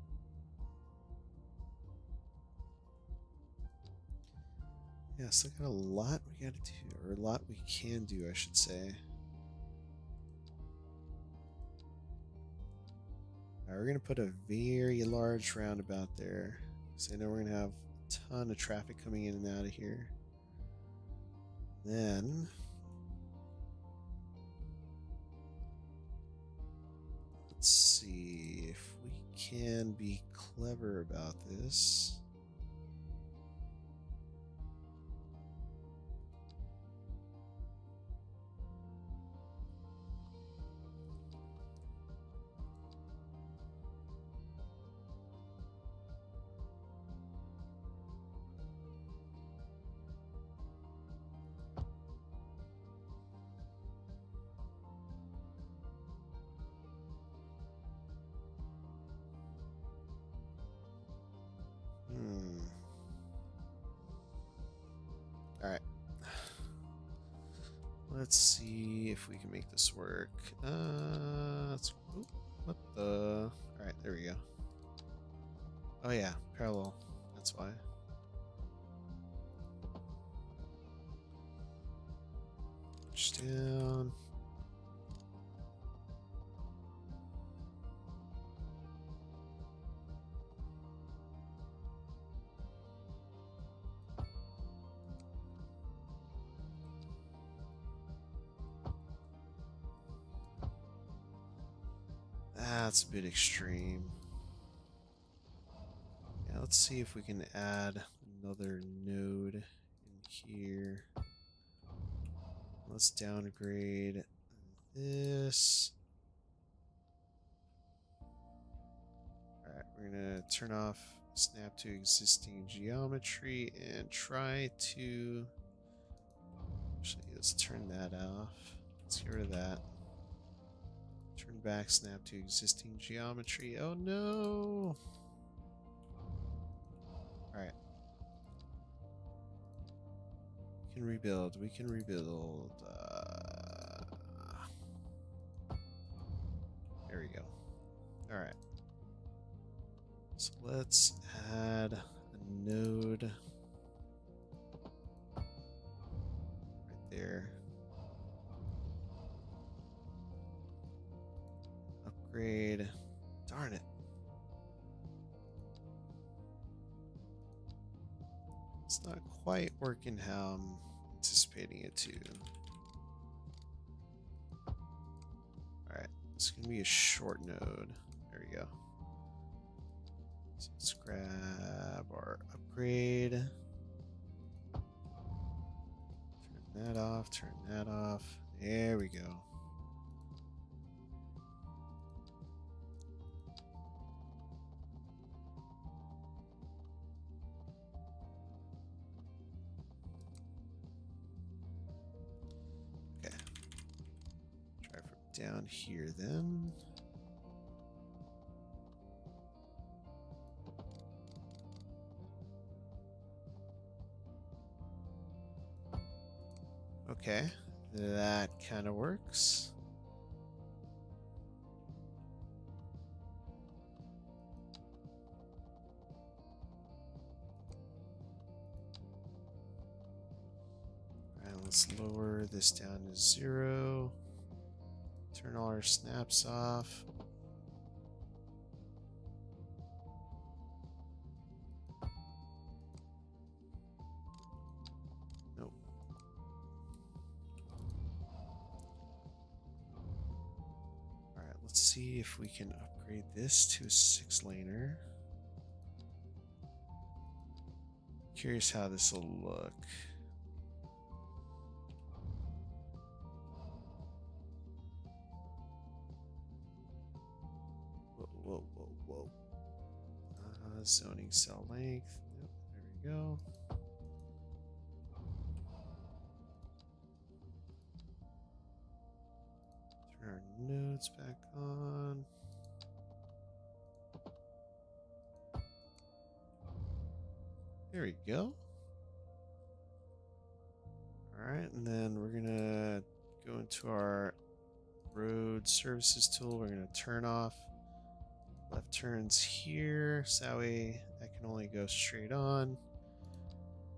Yeah, still got a lot we gotta do, or a lot we can do, I should say. Alright, we're gonna put a very large roundabout there. So I know we're gonna have a ton of traffic coming in and out of here. Then let's see if we can be clever about this. All right. Let's see if we can make this work. What the? All right, there we go. Oh yeah, parallel. That's why. Push down. That's a bit extreme. Yeah, let's see if we can add another node in here. Let's downgrade this. Alright, we're gonna turn off snap to existing geometry and try to actually let's turn that off. Let's get rid of that. Turn back snap to existing geometry. Oh no! Alright. We can rebuild. We can rebuild. There we go. Alright. So let's add a node right there. Upgrade. Darn it. It's not quite working how I'm anticipating it to. Alright, it's going to be a short node. There we go. So let's grab our upgrade. Turn that off, turn that off. There we go. Down here then. Okay, that kind of works. Alright, let's lower this down to 0. Turn all our snaps off. Nope. Alright, let's see if we can upgrade this to a 6-laner. Curious how this will look. Whoa. Zoning cell length. Yep, there we go. Turn our nodes back on. There we go. Alright, and then we're gonna go into our road services tool. We're gonna turn off left turns here, so that way that can only go straight on.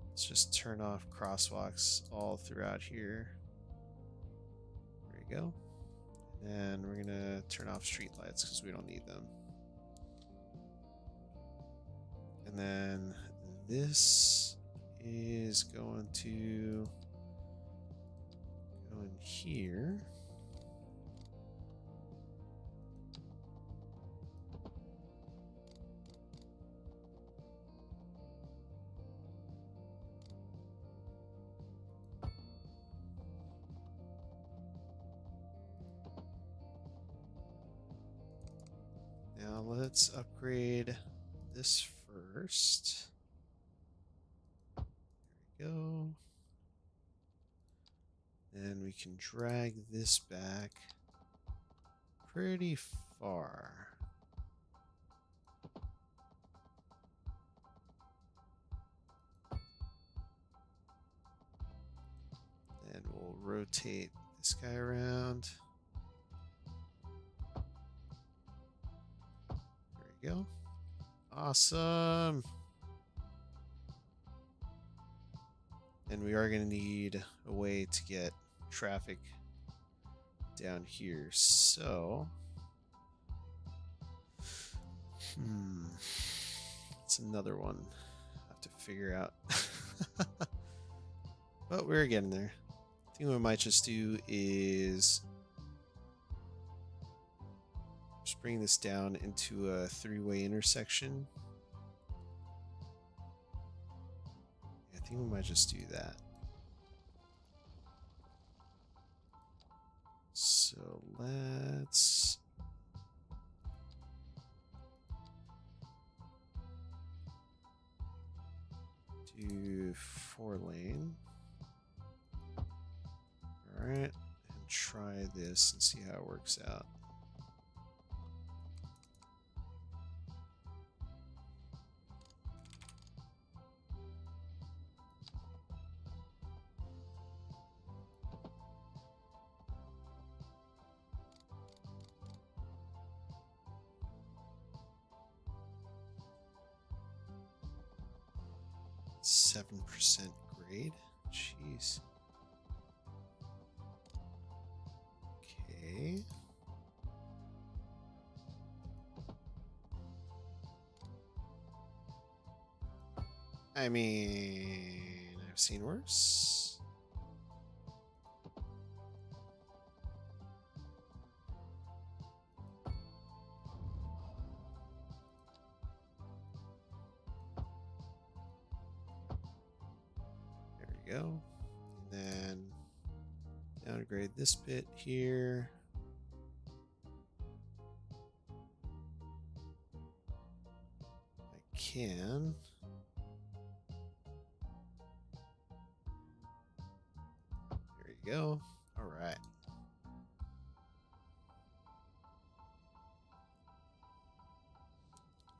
Let's just turn off crosswalks all throughout here. There you go. And then we're gonna turn off street lights because we don't need them. And then this is going to go in here. Now let's upgrade this first. There we go. Then we can drag this back pretty far. Then we'll rotate this guy around. There we go. Awesome. And we are going to need a way to get traffic down here. So, it's another one I have to figure out. But we're getting there. I think what we might just do is just bring this down into a three-way intersection. I think we might just do that. So let's do 4-lane. Alright, and try this and see how it works out. %7 grade? Jeez. Okay. I mean, I've seen worse. There we go. And then downgrade this bit here. I can. There you go. All right.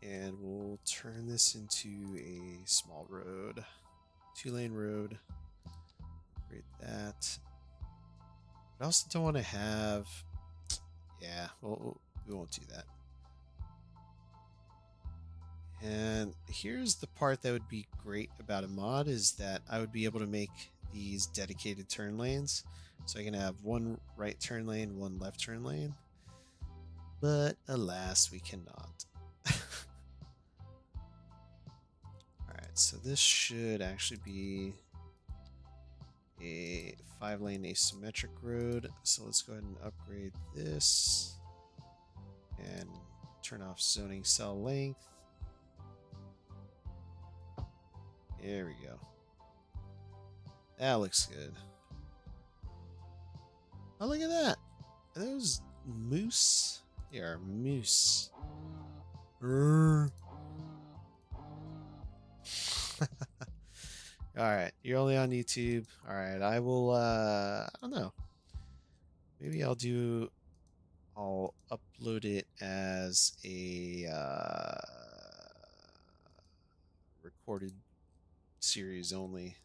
And we'll turn this into a small road, 2-lane road. Create that. I also don't want to have. Yeah, well, we won't do that. And here's the part that would be great about a mod is that I would be able to make these dedicated turn lanes. So I can have one right turn lane, one left turn lane. But alas, we cannot. Alright, so this should actually be a 5-lane asymmetric road. So let's go ahead and upgrade this and turn off zoning cell length. There we go. That looks good. Oh, look at that. Are those moose? They are moose. Alright, you're only on YouTube. Alright, I will, I don't know. Maybe I'll upload it as a recorded series only.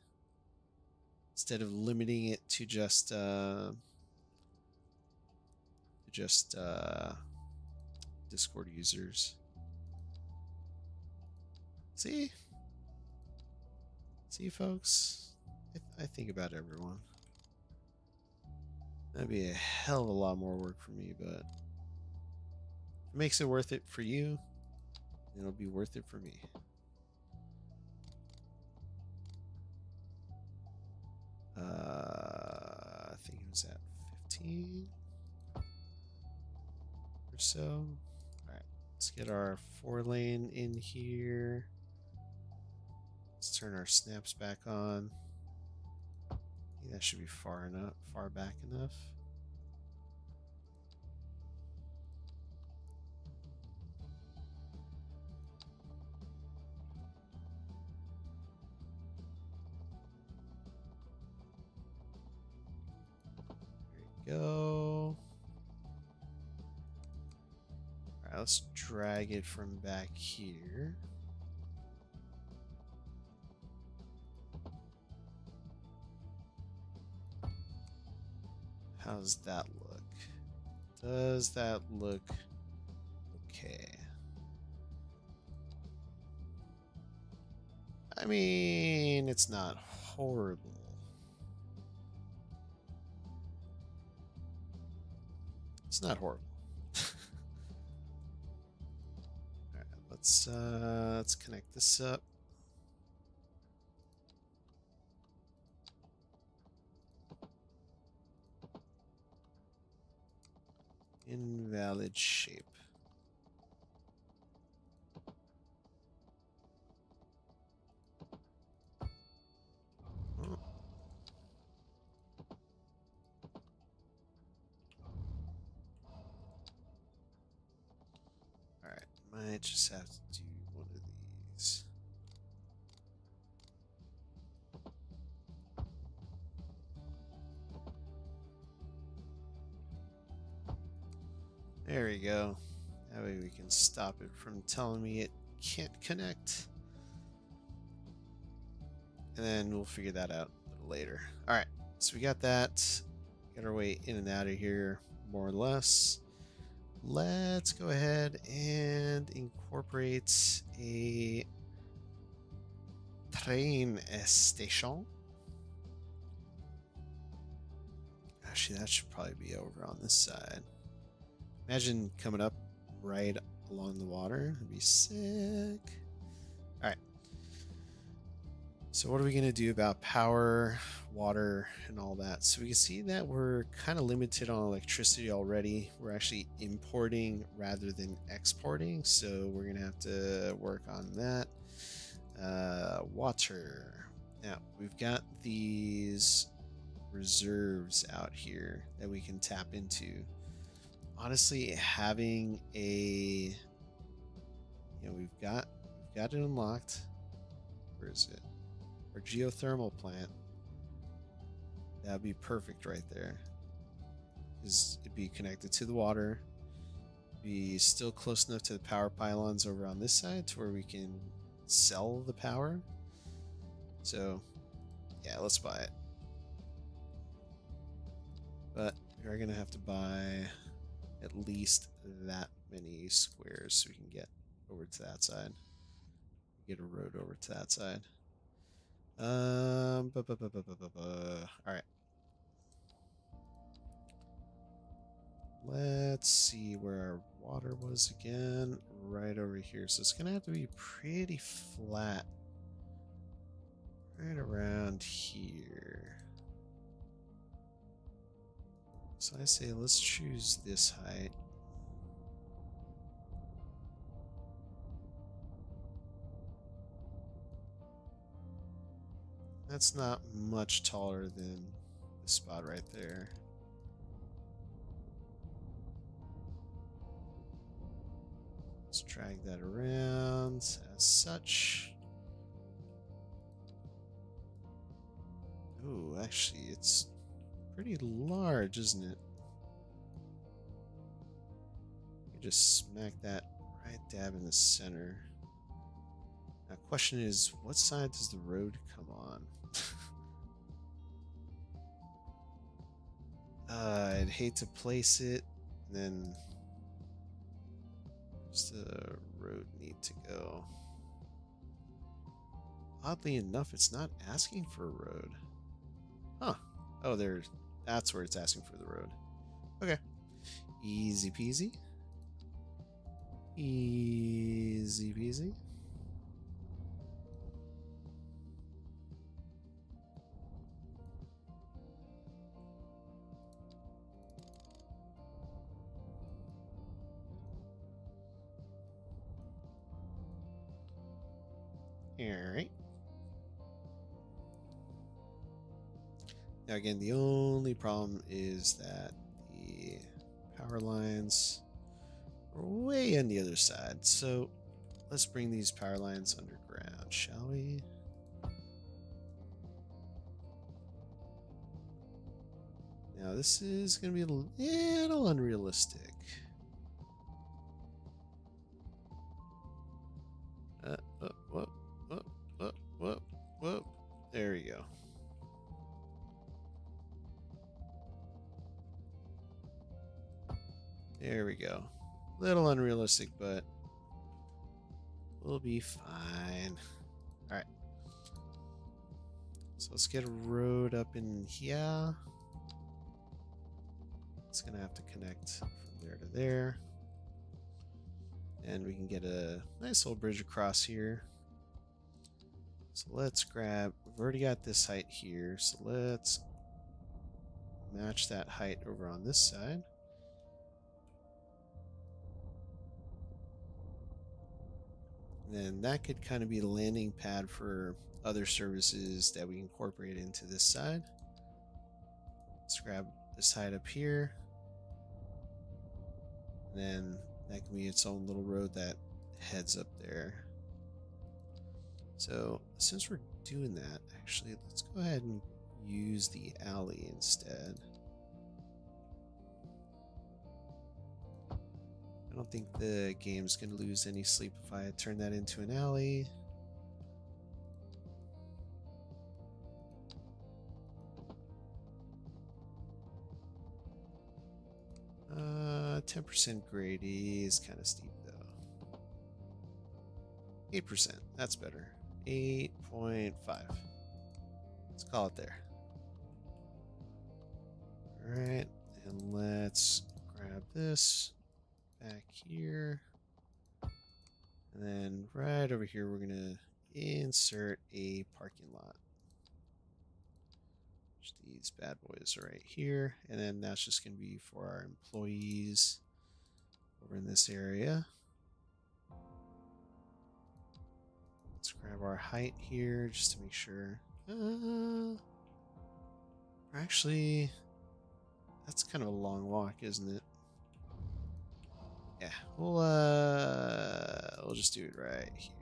instead of limiting it to just Discord users. See, folks, I think about everyone. That'd be a hell of a lot more work for me, but if it makes it worth it for you, it'll be worth it for me. I think it was at 15 or so. All right, let's get our 4-lane in here. Let's turn our snaps back on. I think that should be far back enough. There you go. All right, let's drag it from back here. How's that look? Does that look okay? I mean, it's not horrible. It's not horrible. All right, let's connect this up. Invalid shape. Oh. Alright, might just have to do one of these. There we go. That way we can stop it from telling me it can't connect. And then we'll figure that out a little later. Alright, so we got that. Got our way in and out of here, more or less. Let's go ahead and incorporate a train station. Actually, that should probably be over on this side. Imagine coming up right along the water. That'd be sick. All right. So what are we going to do about power, water, and all that? So we can see that we're kind of limited on electricity already. We're actually importing rather than exporting. So we're going to have to work on that. Water. Now, we've got these reserves out here that we can tap into. Honestly, having a, we've got it unlocked. Where is it? Our geothermal plant. That would be perfect right there. Because it'd be connected to the water. Be still close enough to the power pylons over on this side to where we can sell the power. So, yeah, let's buy it. But we are gonna have to buy at least that many squares so we can get over to that side. Get a road over to that side. All right. Let's see where our water was again. Right over here. So it's gonna have to be pretty flat. Right around here. So I say let's choose this height. That's not much taller than the spot right there. Let's drag that around as such. Oh, actually, it's pretty large, isn't it? You just smack that right dab in the center. Now, question is, what side does the road come on? I'd hate to place it, and then does the road need to go? Oddly enough, it's not asking for a road. Huh. Oh, that's where it's asking for the road. Okay. Easy peasy. Easy peasy. Alright. Now again, the only problem is that the power lines are way on the other side. So let's bring these power lines underground, shall we? Now this is going to be a little unrealistic. Whoop, whoop, whoop, whoop, whoop. There we go. There we go. Little unrealistic, but we'll be fine. Alright. So let's get a road up in here. It's going to have to connect from there to there. And we can get a nice little bridge across here. So let's grab, we've already got this height here, so let's match that height over on this side. And then that could kind of be the landing pad for other services that we incorporate into this side. Let's grab this height up here. And then that can be its own little road that heads up there. So since we're doing that, actually, let's go ahead and use the alley instead. I don't think the game's going to lose any sleep if I turn that into an alley. 10% grade is kind of steep though. 8%, that's better. 8.5. Let's call it there. Alright, and let's grab this back here. And then right over here, we're going to insert a parking lot. These bad boys are right here. And then that's just going to be for our employees over in this area. Let's grab our height here just to make sure. Actually, that's kind of a long walk, isn't it? Yeah, we'll just do it right here.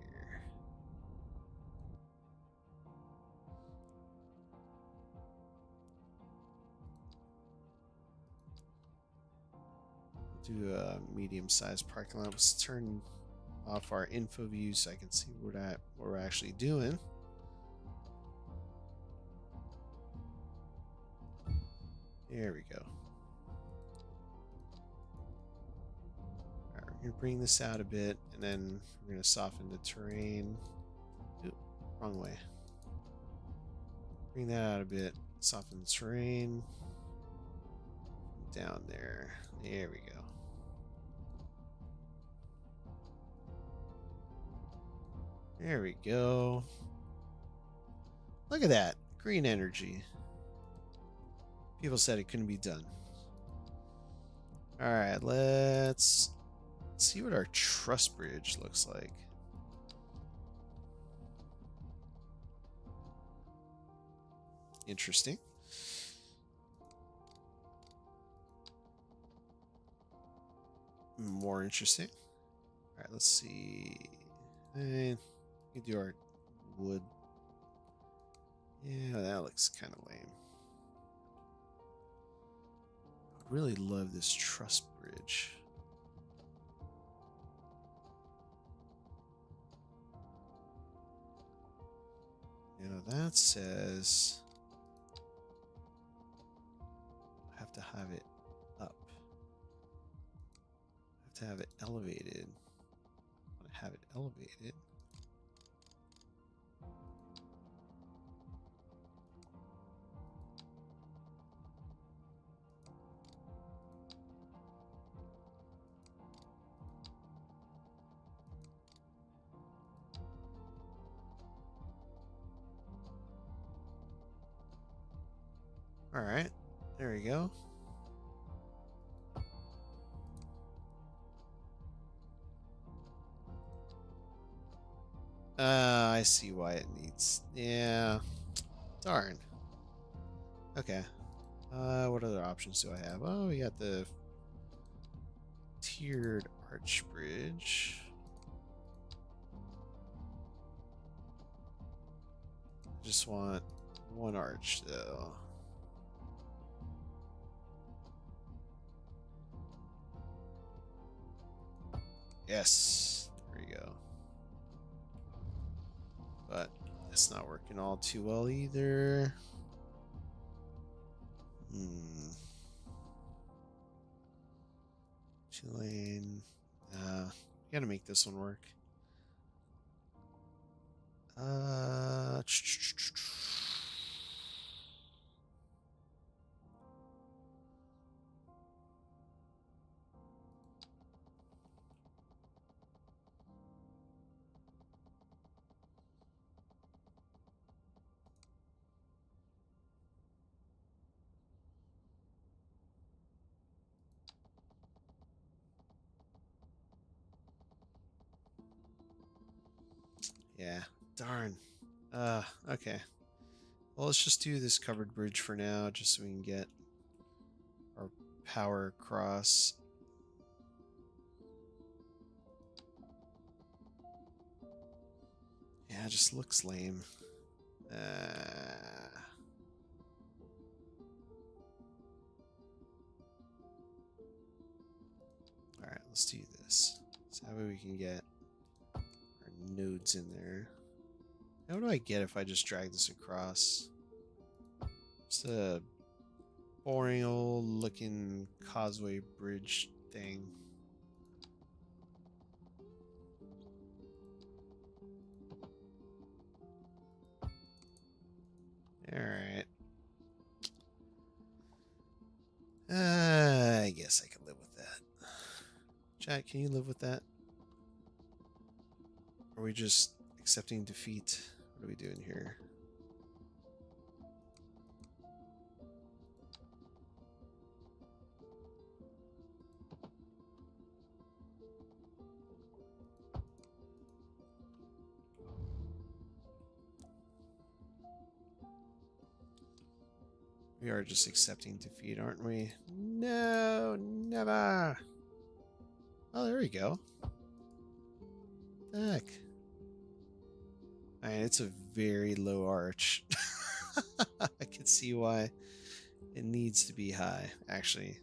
Do a medium-sized parking lot. Let's turn off our info view so I can see what we're actually doing. There we go. Alright, we're gonna bring this out a bit, and then we're gonna soften the terrain. Ooh, wrong way. Bring that out a bit, soften the terrain. Down there. There we go. There we go. Look at that. Green energy. People said it couldn't be done. Alright, let's see what our truss bridge looks like. Interesting. More interesting. Alright, let's see. We can do our wood. Yeah, that looks kind of lame. I really love this truss bridge. You know, that says I have to have it up. I have to have it elevated. I want to have it elevated. All right, there we go. I see why it needs. Yeah, darn. Okay. What other options do I have? Oh, we got the tiered arch bridge. I just want one arch though. Yes, there we go. But it's not working all too well either. Two-lane. Gotta make this one work. Yeah, darn. Okay. Well, let's just do this covered bridge for now, just so we can get our power across. Yeah, it just looks lame. Alright, let's do this. So that way we can get our nodes in there. How do I get if I just drag this across? Just a boring old looking causeway bridge thing. Alright. I guess I can live with that. Chat, can you live with that? Are we just accepting defeat? What are we doing here? We are just accepting defeat, aren't we? No, never. Oh, there we go. Heck. Alright, it's a very low arch. I can see why it needs to be high, actually.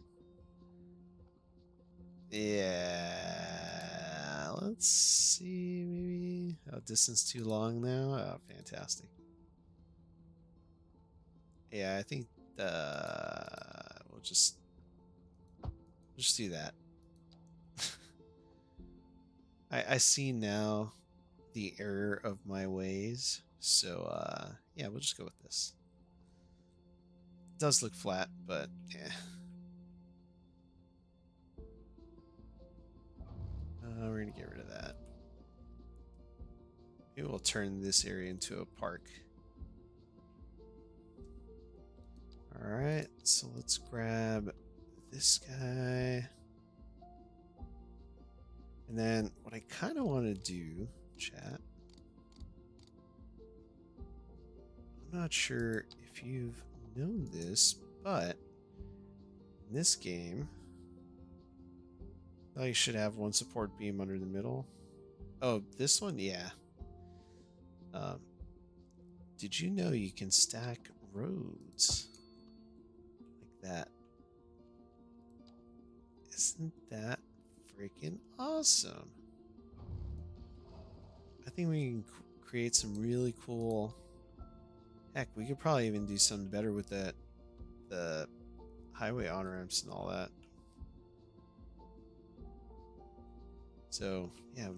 Yeah, let's see, maybe. Oh, distance too long now? Oh, fantastic. Yeah, I think we'll just do that. I see now the error of my ways, so yeah, we'll just go with this. It does look flat, but yeah. We're gonna get rid of that. Maybe we'll turn this area into a park. Alright, so let's grab this guy. And then what I kind of want to do, chat, I'm not sure if you've known this, but in this game, I should have one support beam under the middle. Oh, this one? Yeah. Did you know you can stack roads like that? Isn't that freaking awesome? I think we can create some really cool... Heck, we could probably even do something better with that, the highway on ramps and all that. So yeah,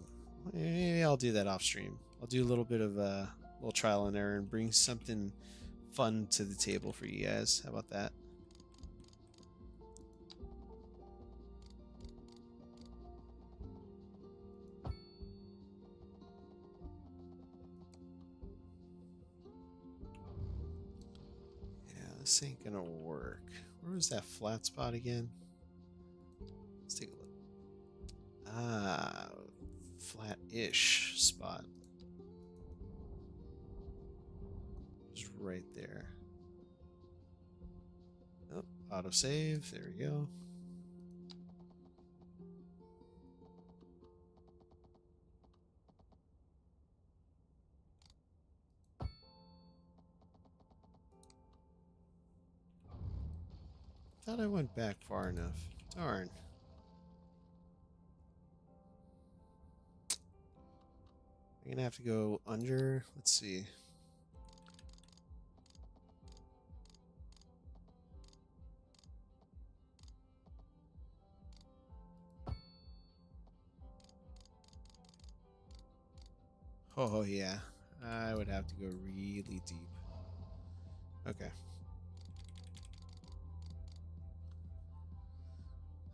maybe I'll do that off stream. I'll do a little bit of a little trial and error and bring something fun to the table for you guys. How about that? Yeah, this ain't gonna work. Where was that flat spot again? Let's take a look. Ah, flat-ish spot. Just right there. Oh, autosave. There we go. Thought I went back far enough. Darn. I'm gonna have to go under. Let's see. Oh, yeah. I would have to go really deep. Okay.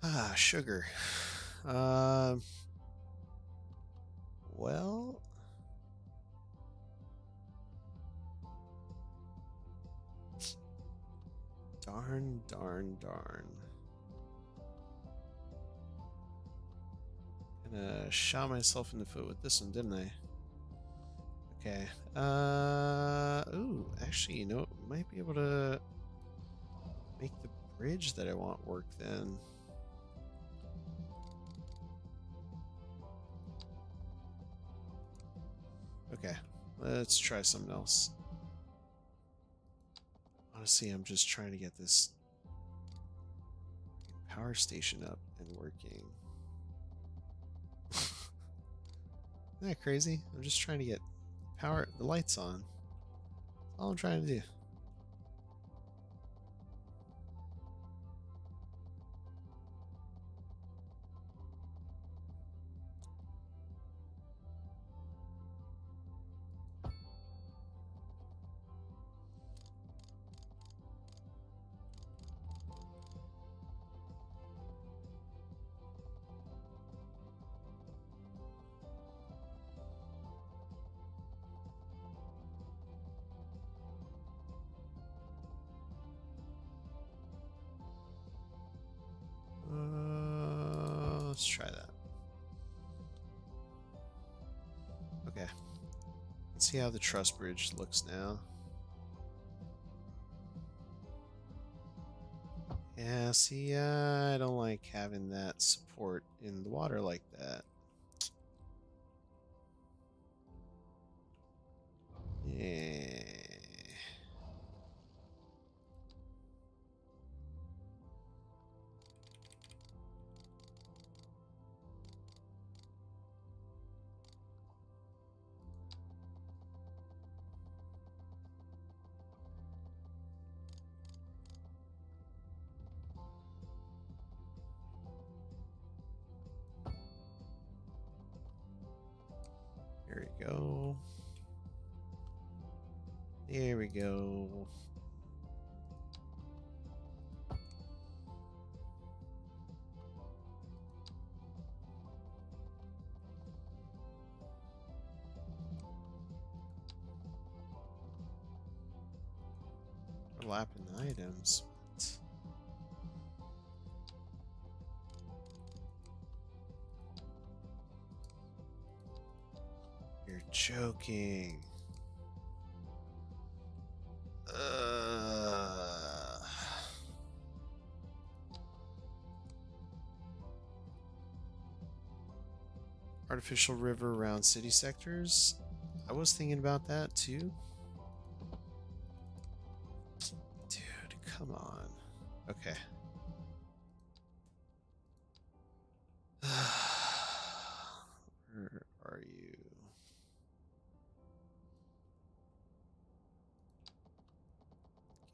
Ah, sugar. Well... Darn, darn, darn. Kinda shot myself in the foot with this one, didn't I? Okay. Ooh, actually, you know, might be able to make the bridge that I want work then. Okay, let's try something else. Honestly, I'm just trying to get this power station up and working. Isn't that crazy? I'm just trying to get the lights on. That's all I'm trying to do. Let's try that. Okay. Let's see how the truss bridge looks now. Yeah, see, I don't like having that support in the water like that. Yeah. There we go. There we go. Overlapping items. What? You're joking. Artificial river around city sectors. I was thinking about that too. Dude, come on. Okay. Where are you?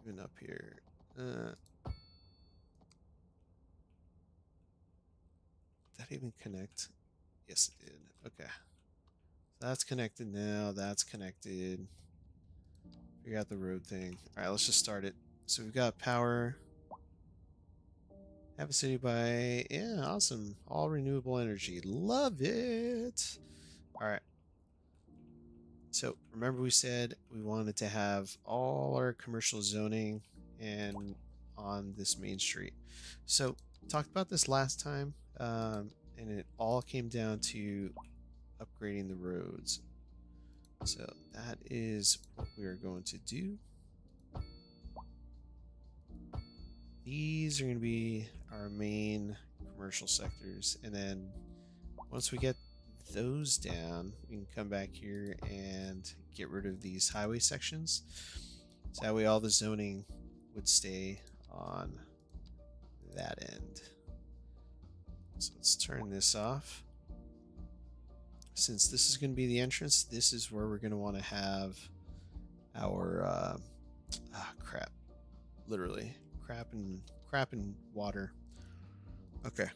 Giving up here. even connect? Yes, it did. Okay. So that's connected now. That's connected. Figure out the road thing. All right, let's just start it. So we've got power. Have a city by, yeah, awesome. All renewable energy. Love it. All right. So remember we said we wanted to have all our commercial zoning and on this main street. So talked about this last time, and it all came down to upgrading the roads. So that is what we are going to do. These are going to be our main commercial sectors, and then once we get those down, we can come back here and get rid of these highway sections. So that way all the zoning would stay on that end. So let's turn this off. Since this is going to be the entrance, this is where we're going to want to have our crap. Literally crap and water. Okay.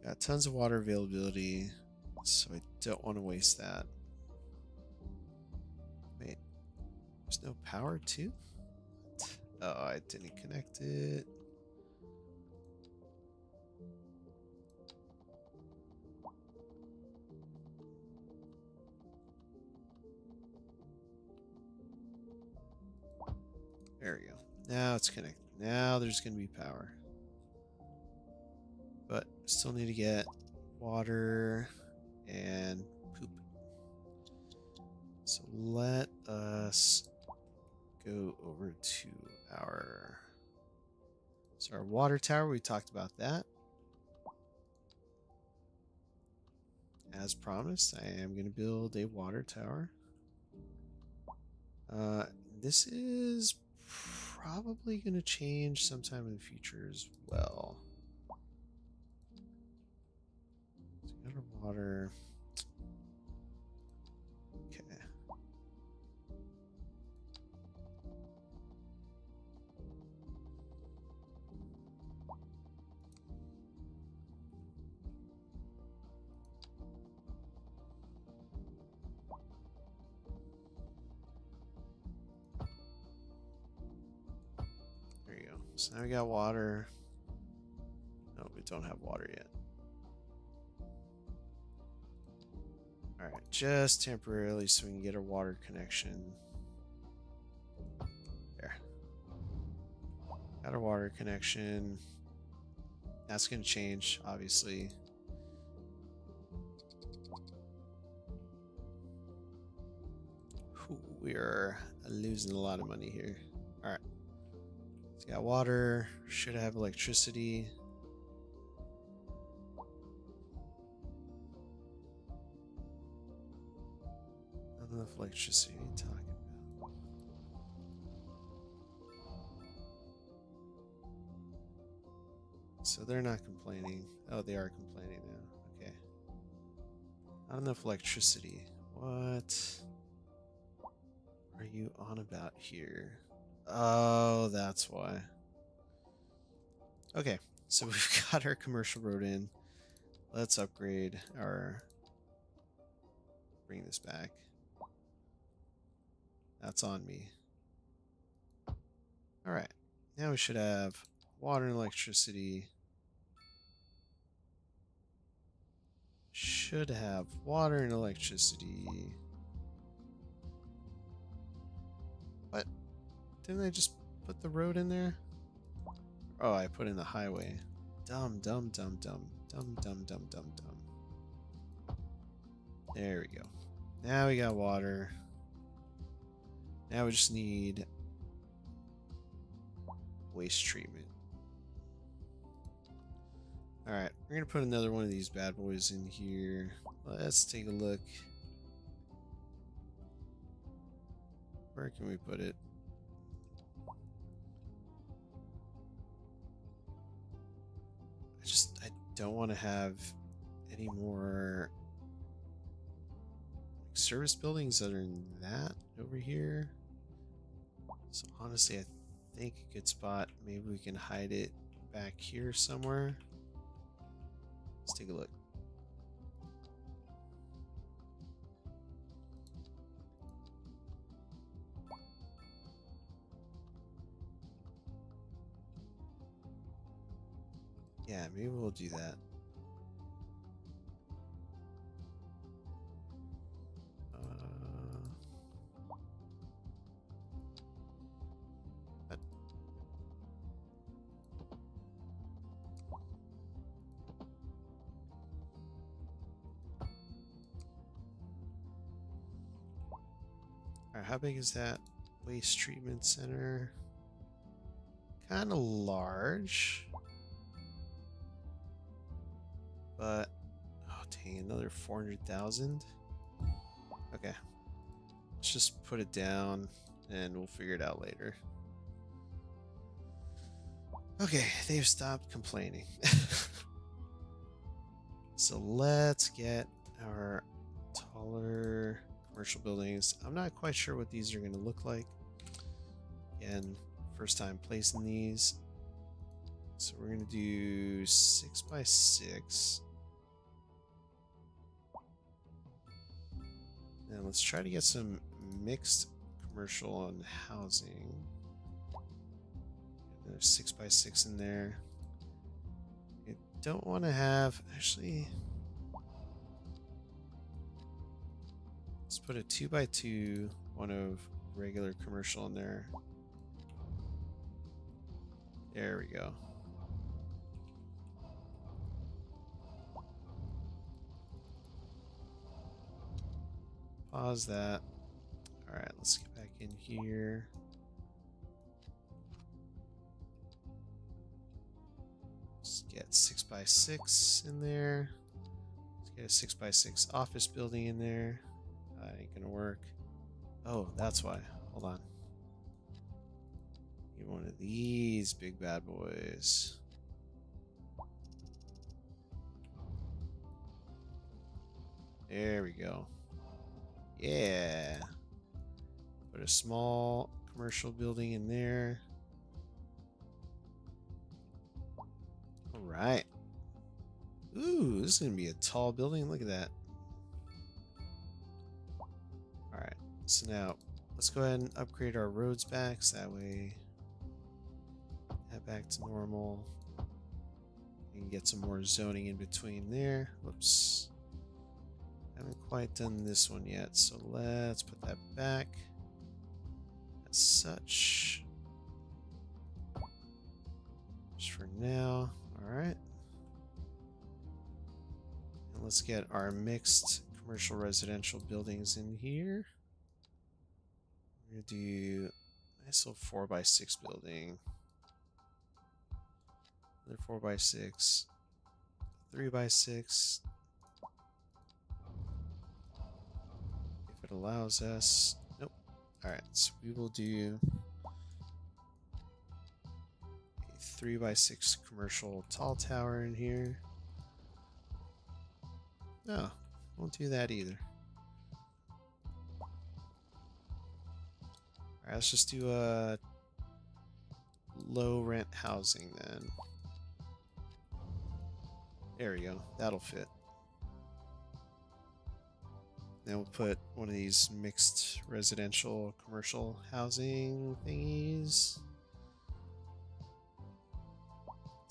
Got tons of water availability, so I don't want to waste that. Wait, there's no power too? Oh, I didn't connect it. There we go. Now it's connected. Now there's going to be power. But still need to get water and poop. So let us go over to our water tower. We talked about that. As promised, I am going to build a water tower. This is probably going to change sometime in the future as well. So we got our water. Okay. There you go. So now we got water. No, we don't have water yet. Alright, just temporarily so we can get a water connection. There. Got a water connection. That's going to change, obviously. Ooh, we are losing a lot of money here. Alright. So got water. Should have electricity. Not enough electricity. What are you talking about? So they're not complaining. Oh, they are complaining now. Okay. Not enough electricity. What are you on about here? Oh, that's why. Okay, so we've got our commercial road in. Let's upgrade our... Bring this back. That's on me. Alright, now we should have water and electricity. Should have water and electricity. What? Didn't I just put the road in there? Oh, I put in the highway. Dumb, dumb, dumb, dumb. Dumb, dumb, dumb, dumb, dumb. There we go. Now we got water. Now we just need waste treatment. Alright, we're going to put another one of these bad boys in here. Let's take a look. Where can we put it? I don't want to have any more service buildings other than that over here. So honestly, I think a good spot. Maybe we can hide it back here somewhere. Let's take a look. Yeah, maybe we'll do that. Alright, how big is that waste treatment center? Kind of large. But, oh dang, another 400,000? Okay. Let's just put it down and we'll figure it out later. Okay, they've stopped complaining. So let's get our taller commercial buildings. I'm not quite sure what these are going to look like. Again, first time placing these. So we're going to do 6 by 6. And let's try to get some mixed commercial and housing. There's 6 by 6 in there. I don't want to have, actually, let's put a 2 by 2, one of regular commercial in there. There we go. Pause that. All right, let's get back in here. Let's get 6 by 6 in there. Let's get a 6 by 6 office building in there. Ain't gonna work. Oh, that's why. Hold on. Need one of these big bad boys. There we go. Yeah. Put a small commercial building in there. All right. Ooh, this is gonna be a tall building. Look at that. All right. So now let's go ahead and upgrade our roads back. So that way, head back to normal. You can get some more zoning in between there. Whoops. Haven't quite done this one yet, so let's put that back as such. Just for now. Alright. And let's get our mixed commercial residential buildings in here. We're gonna do a nice little 4 by 6 building. Another 4 by 6. 3 by 6. If it allows us. Nope. Alright, so we will do a 3 by 6 commercial tall tower in here. No, won't do that either. Alright, let's just do a low rent housing then. There we go. That'll fit. Then we'll put one of these mixed residential commercial housing thingies.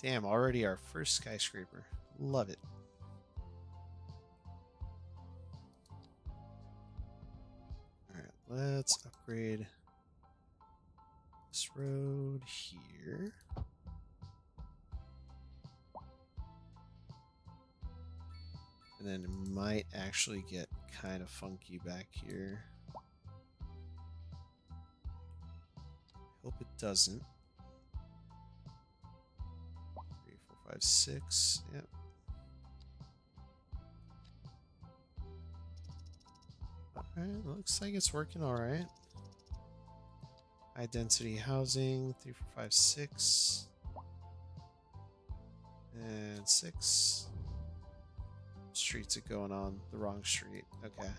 Damn, already our first skyscraper. Love it. Alright, let's upgrade this road here. And then it might actually get kind of funky back here. Hope it doesn't. 3, 4, 5, 6. Yep. Alright, looks like it's working alright. High density housing. 3, 4, 5, 6. And 6. Streets are going on the wrong street. Okay.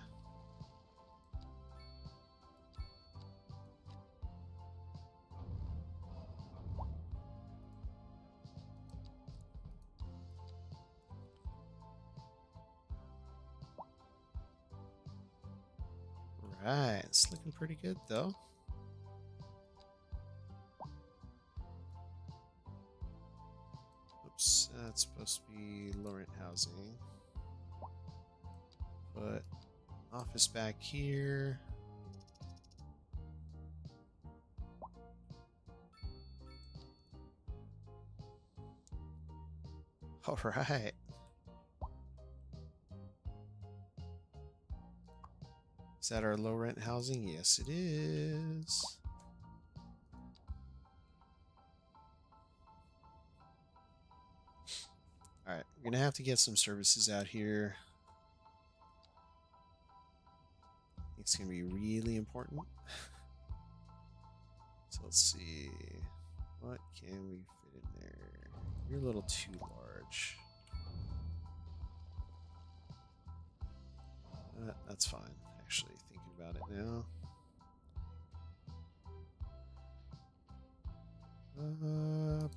Alright, it's looking pretty good though. Oops, that's supposed to be low rent housing. Put office back here. All right. Is that our low rent housing? Yes, it is. All right, we're gonna have to get some services out here. It's gonna be really important. So let's see, what can we fit in there? You're a little too large. That's fine. Actually, thinking about it now.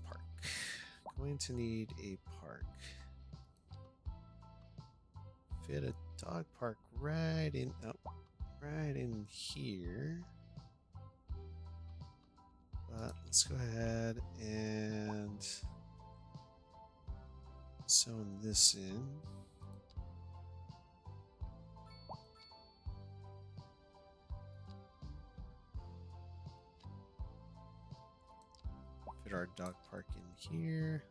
Park. Going to need a park. Fit a dog park right in. Oh, right in here. But let's go ahead and zone this in. Fit our dog park in here.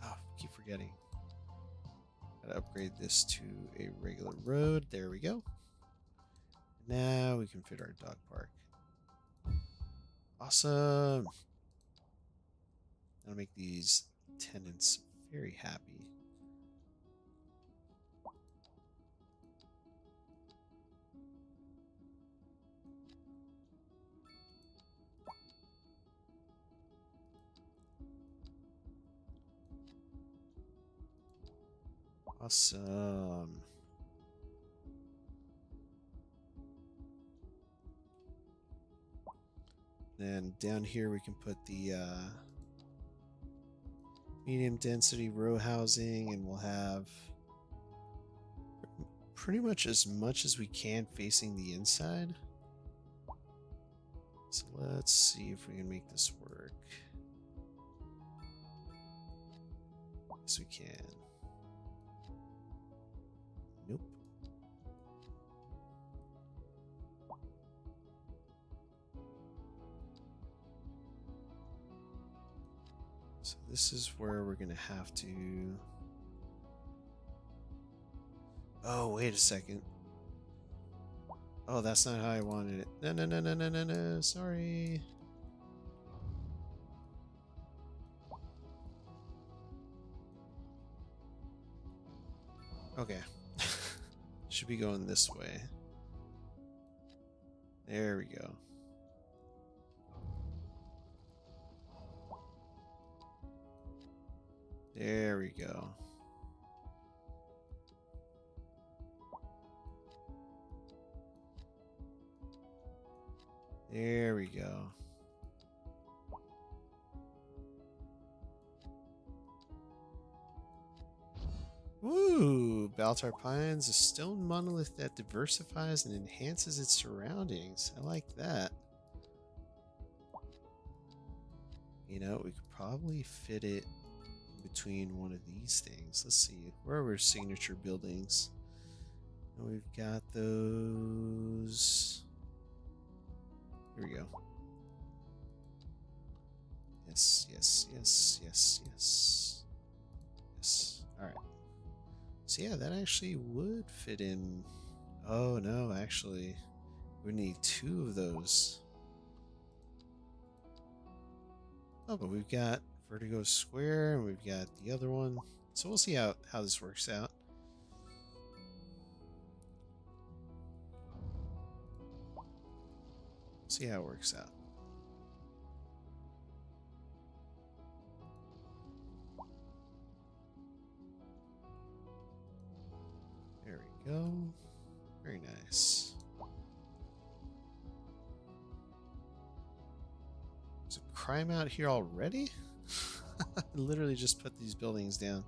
Oh, keep forgetting. Gotta upgrade this to a regular road. There we go. Now we can fit our dog park. Awesome. That'll make these tenants very happy. Awesome. Then down here we can put the medium density row housing, and we'll have pretty much as we can facing the inside. So let's see if we can make this work. Yes, we can. Nope. So this is where we're gonna have to. Oh, wait a second. Oh, that's not how I wanted it. No, no, no, no, no, no, no. Sorry. Okay. Should be going this way. There we go. There we go. There we go. Woo! Baltar Pines, a stone monolith that diversifies and enhances its surroundings. I like that. You know, we could probably fit it between one of these things. Let's see. Where are our signature buildings? And we've got those. Here we go. Yes, yes, yes, yes, yes. Yes. Alright. So yeah, that actually would fit in. Oh no, actually. We need two of those. Oh, but we've got Vertigo Square and we've got the other one. So we'll see how this works out. See how it works out. There we go. Very nice. There's a crime out here already? I literally just put these buildings down.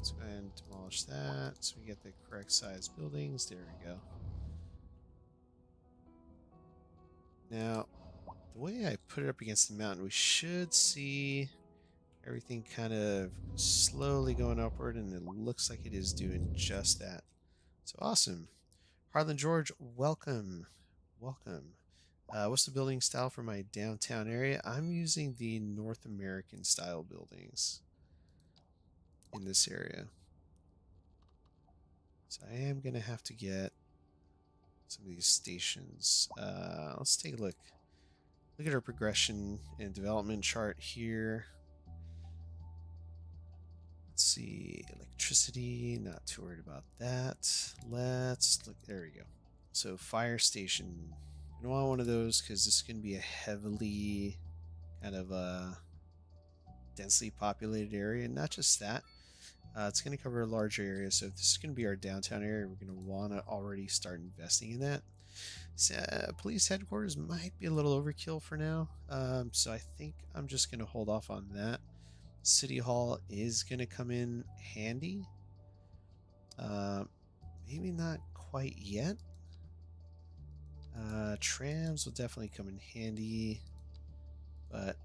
Let's go ahead and demolish that so we get the correct size buildings. There we go. Now, the way I put it up against the mountain, we should see everything kind of slowly going upward, and it looks like it is doing just that. So awesome. Harlan George, welcome. Welcome. What's the building style for my downtown area? I'm using the North American style buildings in this area. So I am going to have to get some of these stations. Let's take a look. Look at our progression and development chart here. Let's see, electricity, not too worried about that. Let's look, there we go. So fire station. I don't want one of those because this is going to be a heavily kind of densely populated area. And not just that, it's going to cover a larger area. So if this is going to be our downtown area, we're going to want to already start investing in that. So, police headquarters might be a little overkill for now. So I think I'm just going to hold off on that. City Hall is going to come in handy. Maybe not quite yet. Trams will definitely come in handy, but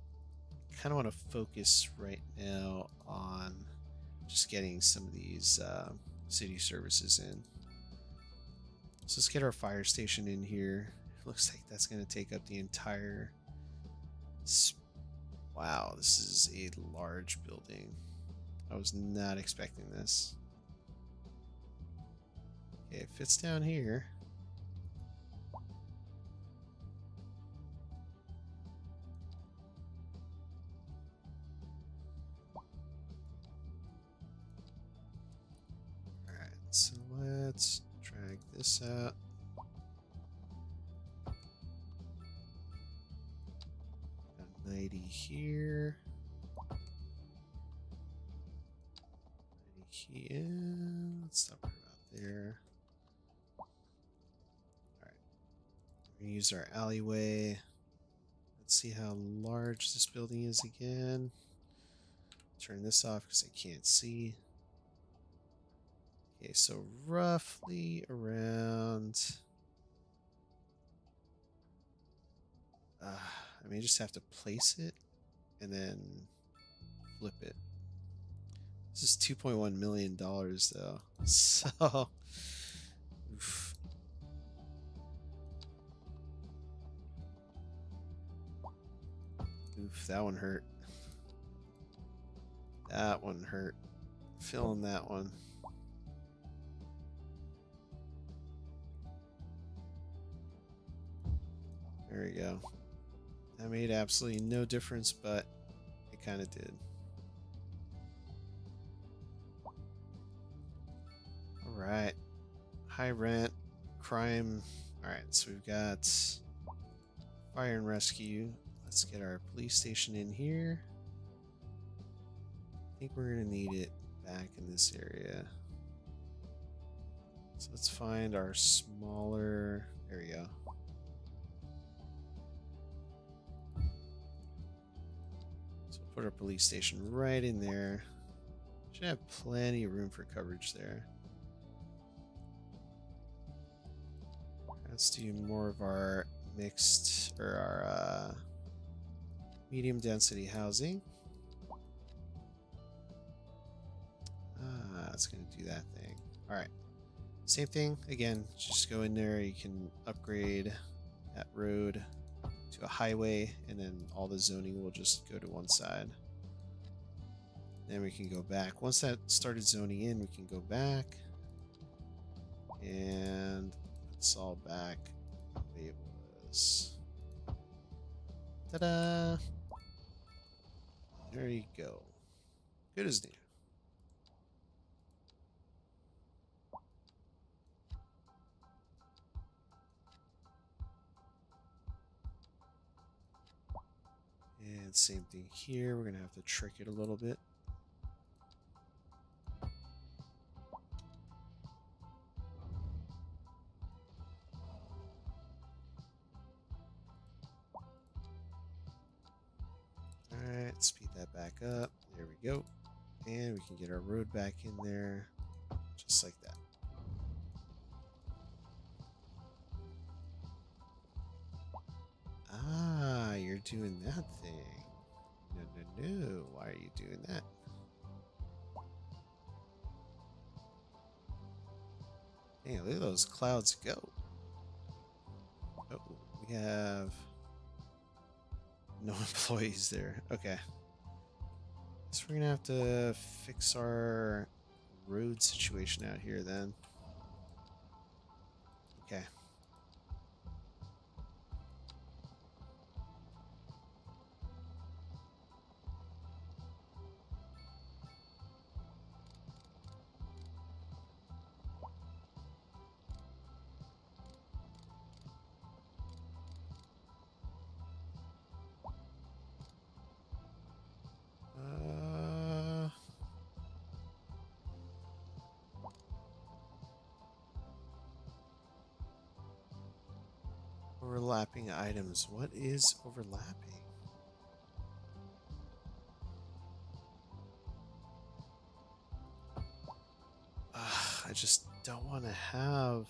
I kind of want to focus right now on just getting some of these city services in. So let's get our fire station in here. Looks like that's going to take up the entire... Wow, this is a large building. I was not expecting this. Okay, it fits down here. Alright, so let's drag this out. Got 90 here. 90 here. Let's stop right about there. Alright. We're gonna use our alleyway. Let's see how large this building is again. Turn this off because I can't see. Okay, so roughly around... I may just have to place it and then flip it. This is $2.1 million though. So... Oof. Oof, that one hurt. That one hurt. Feeling that one. There we go. That made absolutely no difference, but it kind of did. Alright. High rent, crime. Alright, so we've got fire and rescue. Let's get our police station in here. I think we're going to need it back in this area. So let's find our smaller... There we go. So we'll put our police station right in there. Should have plenty of room for coverage there. Let's do more of our mixed, or our medium density housing. It's going to do that thing. Alright. Same thing. Again, just go in there. You can upgrade that road to a highway, and then all the zoning will just go to one side. Then we can go back. Once that started zoning in, we can go back and put this all back the way it was. Ta-da! There you go. Good as new. And same thing here. We're going to have to trick it a little bit. Alright, speed that back up. There we go. And we can get our road back in there, just like that. Ah, you're doing that thing. No, no, no. Why are you doing that? Dang, look at those clouds go. Oh, we have no employees there. Okay. So we're gonna have to fix our road situation out here then. Okay. Overlapping items. What is overlapping? I just don't want to have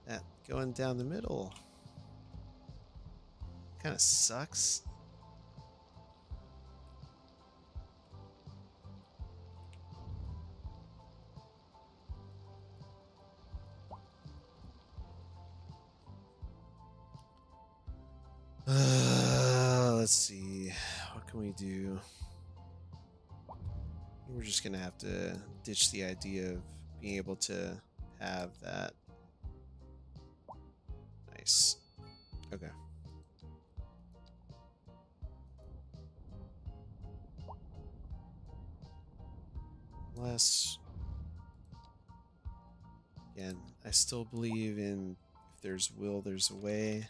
that going down the middle. Kind of sucks. Let's see. What can we do? We're just gonna have to ditch the idea of being able to have that. Nice. Okay. Unless, again, I still believe in if there's will, there's a way.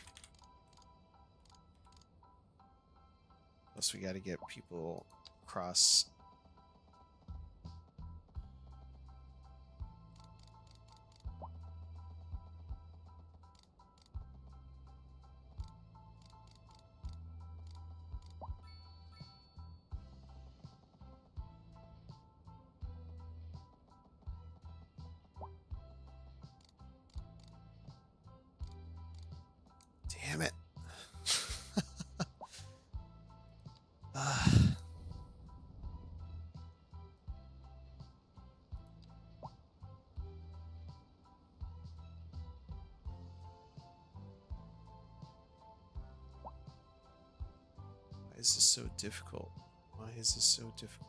Plus, we got to get people across. Damn it. Why is this so difficult? Why is this so difficult?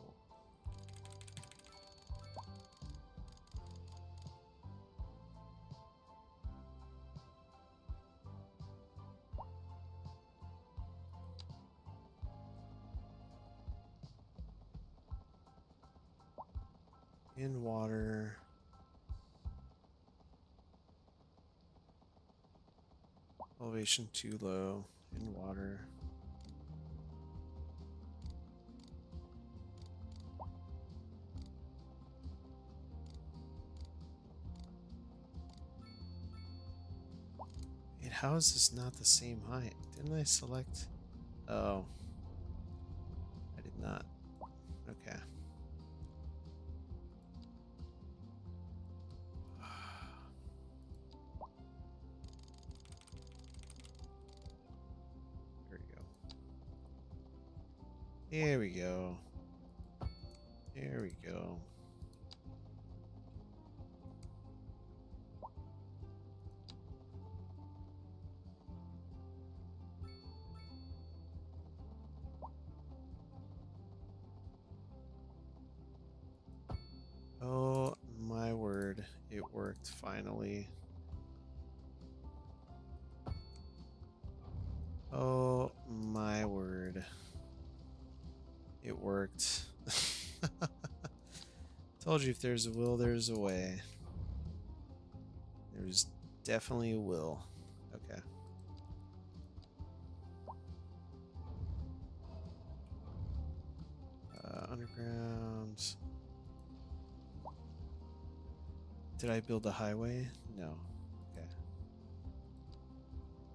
In water. Elevation too low. In water. Wait, how is this not the same height? Didn't I select? Oh. I did not. Okay. There we go. There we go. Oh my word, it worked finally. Oh my word. It worked. Told you if there's a will, there's a way. There's definitely a will. Okay. Underground. Did I build a highway? No. Okay.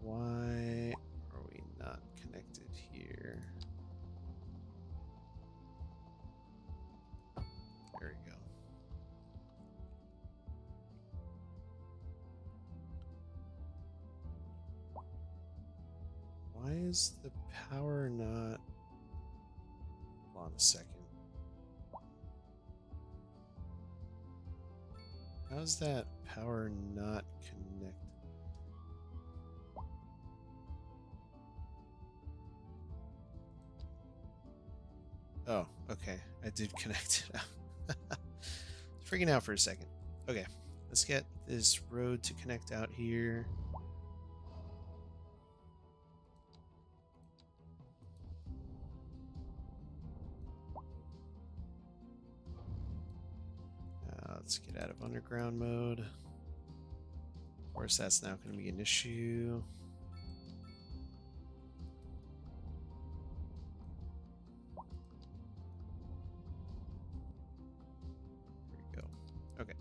Why are we not connected here? is the power not... Hold on a second. How's that power not connected? Oh, okay. I did connect it out. Freaking out for a second. Okay, let's get this road to connect out here. Let's get out of underground mode. Of course, that's now going to be an issue. There we go. Okay.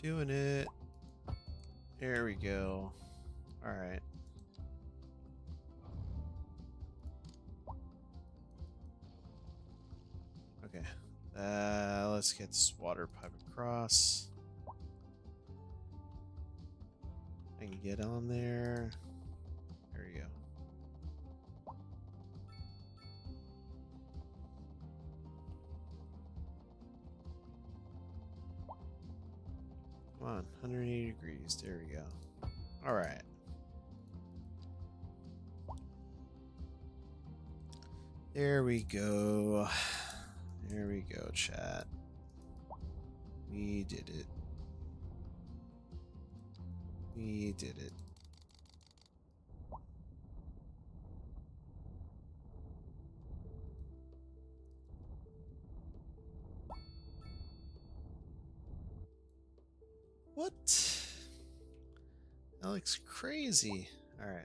Doing it. There we go. All right. Okay. Let's get this water pipe across. I can get on there. There we go. Come on, 180 degrees. There we go. All right. There we go. There we go, chat. We did it. We did it. What? That looks crazy. All right.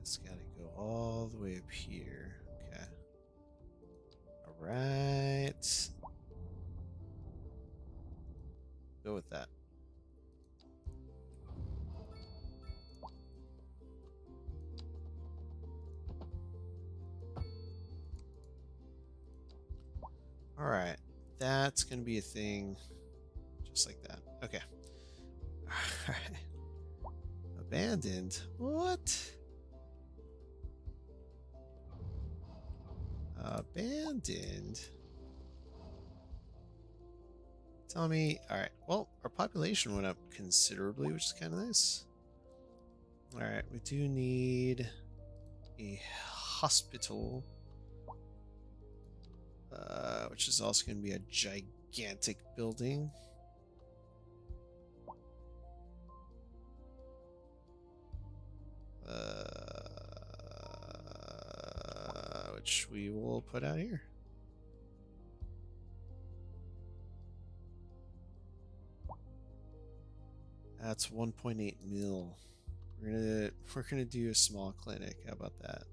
It's got to go all the way up here. Okay. All right. Go with that. All right, that's gonna be a thing, just like that. Okay. All right. Abandoned. What? Abandoned. Tell me. All right. Well, our population went up considerably, which is kind of nice. All right, we do need a hospital. Which is also going to be a gigantic building. Which we will put out here. That's 1.8 mil. We're gonna do a small clinic. How about that?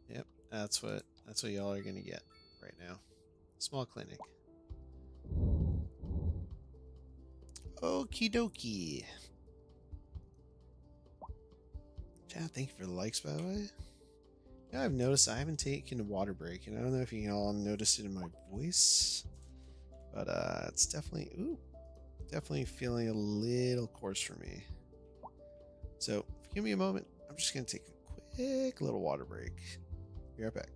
Yep, that's what y'all are gonna get right now. Small clinic. Okie dokie. Chat, thank you for the likes, by the way. Yeah, I've noticed I haven't taken a water break, and I don't know if you all noticed it in my voice, but it's definitely definitely feeling a little coarse for me. So, if you give me a moment, I'm just gonna take a quick little water break. Be right back.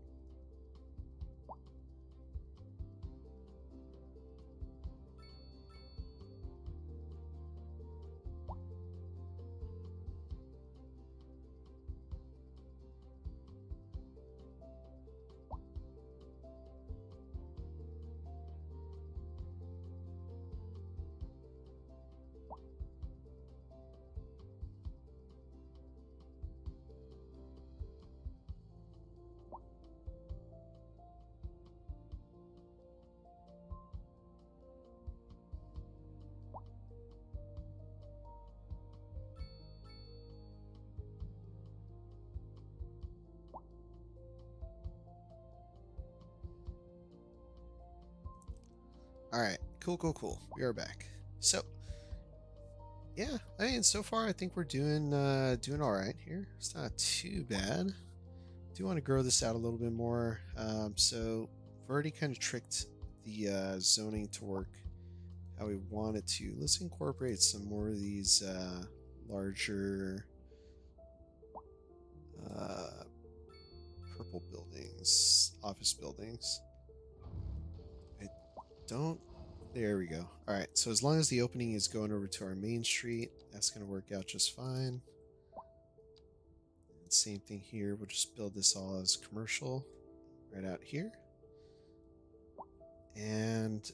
All right, cool, cool, cool. We are back. So, yeah, I mean, so far I think we're doing all right here. It's not too bad. Do want to grow this out a little bit more. So we've already kind of tricked the zoning to work how we want it to. Let's incorporate some more of these larger uh, purple buildings, office buildings. I don't. There we go. All right. So as long as the opening is going over to our main street, that's going to work out just fine. And same thing here. We'll just build this all as commercial right out here. And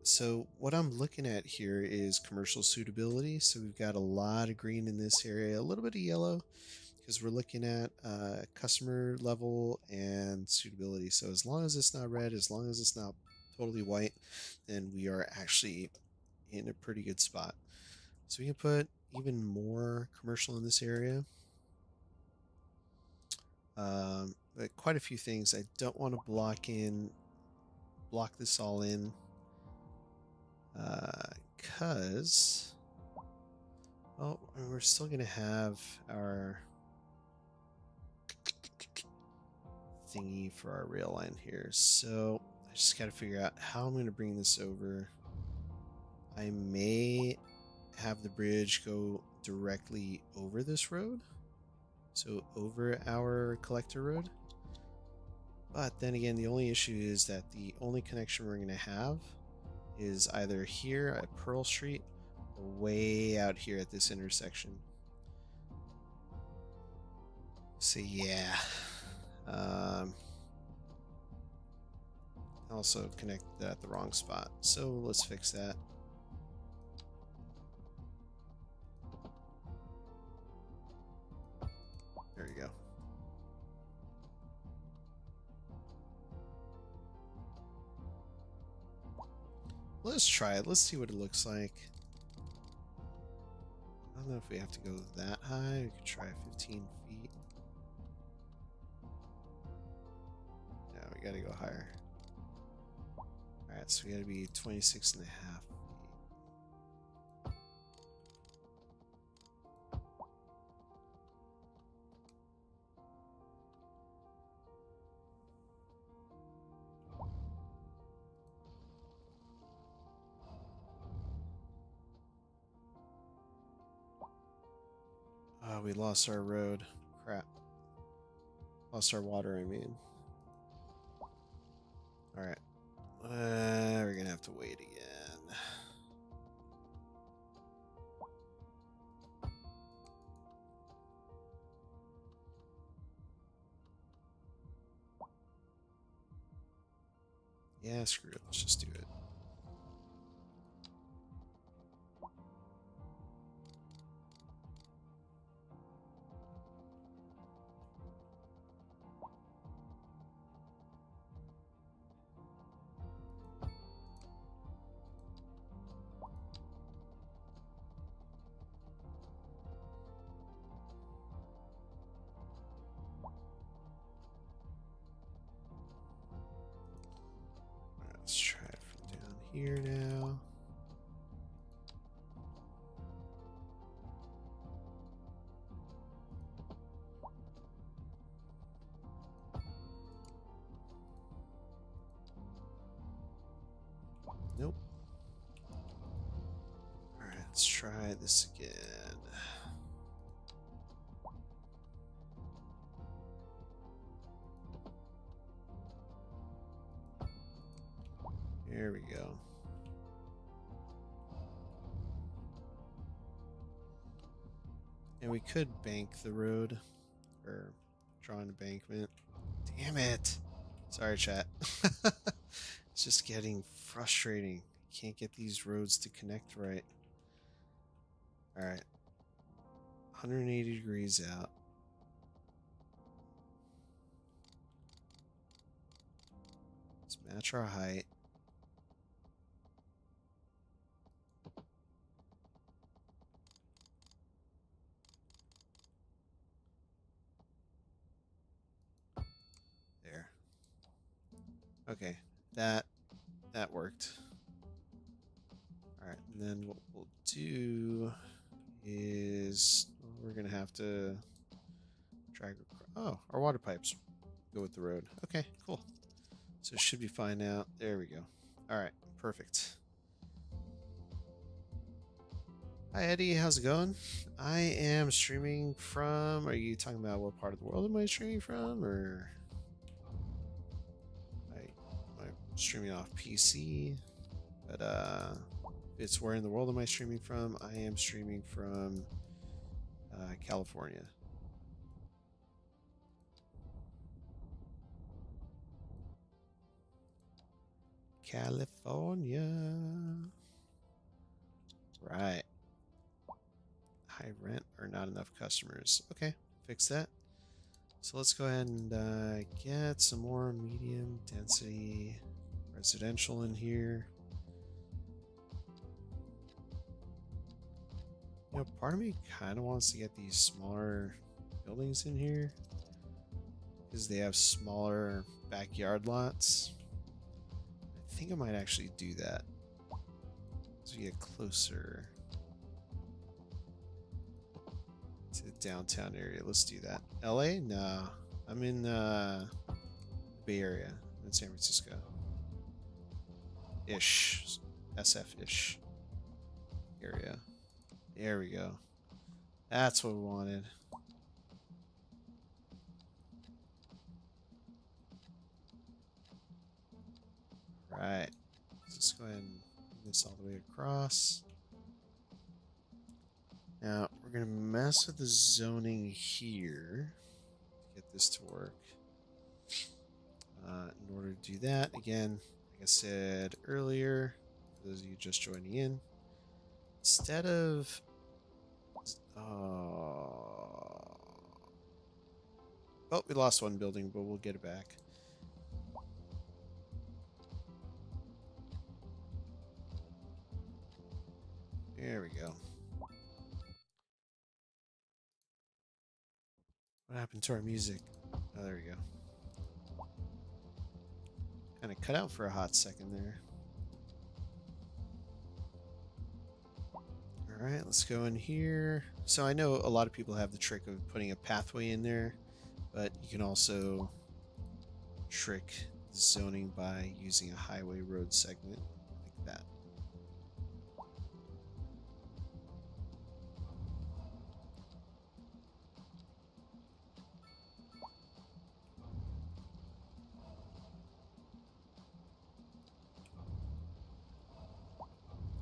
so what I'm looking at here is commercial suitability. So we've got a lot of green in this area, a little bit of yellow, because we're looking at customer level and suitability. So as long as it's not red, as long as it's not totally white, then we are actually in a pretty good spot. So we can put even more commercial in this area. But quite a few things. I don't want to block this all in, because well, we're still gonna have our thingy for our rail line here. So I just got to figure out how I'm going to bring this over. I may have the bridge go directly over this road, so over our collector road. But then again, the only issue is that the only connection we're going to have is either here at Pearl Street or way out here at this intersection. So yeah. Also connected at the wrong spot. So let's fix that. There you go. Let's try it. Let's see what it looks like. I don't know if we have to go that high. We could try 15 feet. No, we gotta go higher. Alright, so we gotta be 26 and a half feet. Oh, we lost our road. Crap. Lost our water, I mean. Alright. We're gonna have to wait again. Yeah, screw it. Let's just do it. Alright, let's try it from down here now. Nope. Alright, let's try this again. There we go. And we could bank the road, or draw an embankment. Damn it! Sorry, chat. It's just getting frustrating. Can't get these roads to connect right. Alright. 180 degrees out. Let's match our height. There. Okay, that worked. Alright, and then what we'll do is we're gonna have to drag across. Oh, our water pipes go with the road. Okay, cool. So it should be fine now. There we go. Alright, perfect. Hi Eddie, how's it going? I am streaming from. Are you talking about what part of the world am I streaming from, or am I streaming off PC? But it's where in the world am I streaming from? I am streaming from California. California. Right. High rent or not enough customers. Okay, fix that. So let's go ahead and get some more medium density residential in here. You know, part of me kind of wants to get these smaller buildings in here because they have smaller backyard lots. I think I might actually do that as we get closer to the downtown area. Let's do that. LA? No. I'm in the Bay Area. I'm in San Francisco. Ish. SF-ish area. There we go. That's what we wanted. Right. Let's go ahead and bring this all the way across. Now, we're going to mess with the zoning here to get this to work. In order to do that, again, like I said earlier, for those of you just joining in, instead of... oh, we lost one building, but we'll get it back. There we go. What happened to our music? Oh, there we go. Kind of cut out for a hot second there. Alright, let's go in here. So I know a lot of people have the trick of putting a pathway in there, but you can also trick the zoning by using a highway road segment like that.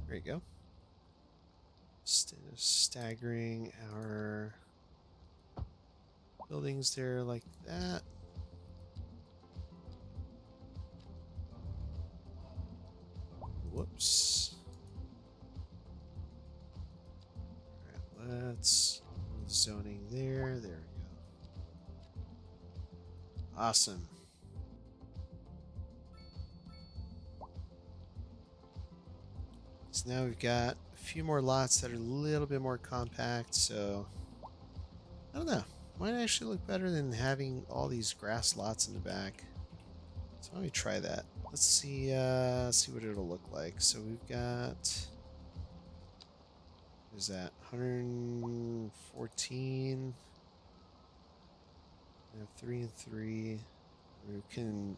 There you go. Staggering our buildings there like that. Whoops. Alright, let's move zoning there. There we go. Awesome. So now we've got a few more lots that are a little bit more compact, so I don't know. Might actually look better than having all these grass lots in the back. So let me try that. Let's see what it'll look like. So we've got, what is that, 114. We have 3 and 3. We can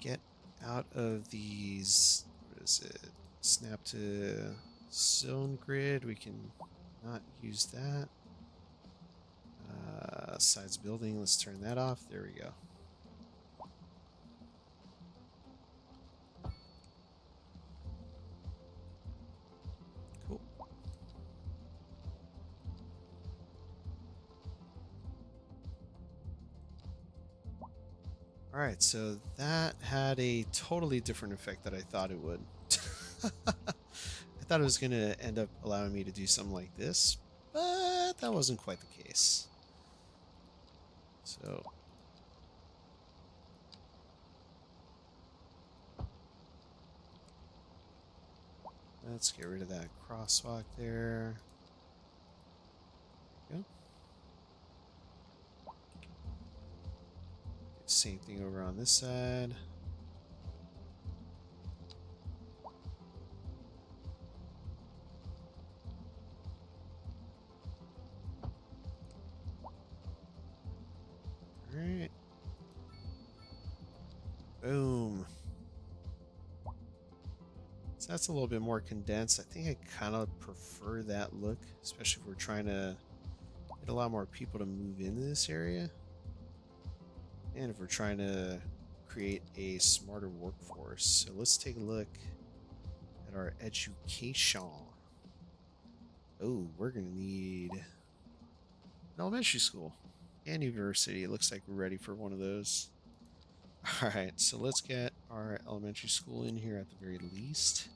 get out of these, what is it? Snap to zone grid. We can not use that. Sides building. Let's turn that off. There we go. Cool. All right, so that had a totally different effect that I thought it would. I thought it was going to end up allowing me to do something like this, but that wasn't quite the case. So let's get rid of that crosswalk there. There we go. Same thing over on this side. boom. So that's a little bit more condensed. I think I kind of prefer that look, especially if we're trying to get a lot more people to move into this area. And if we're trying to create a smarter workforce. So let's take a look at our education. Oh, we're going to need an elementary school and university. It looks like we're ready for one of those. All right, so let's get our elementary school in here at the very least.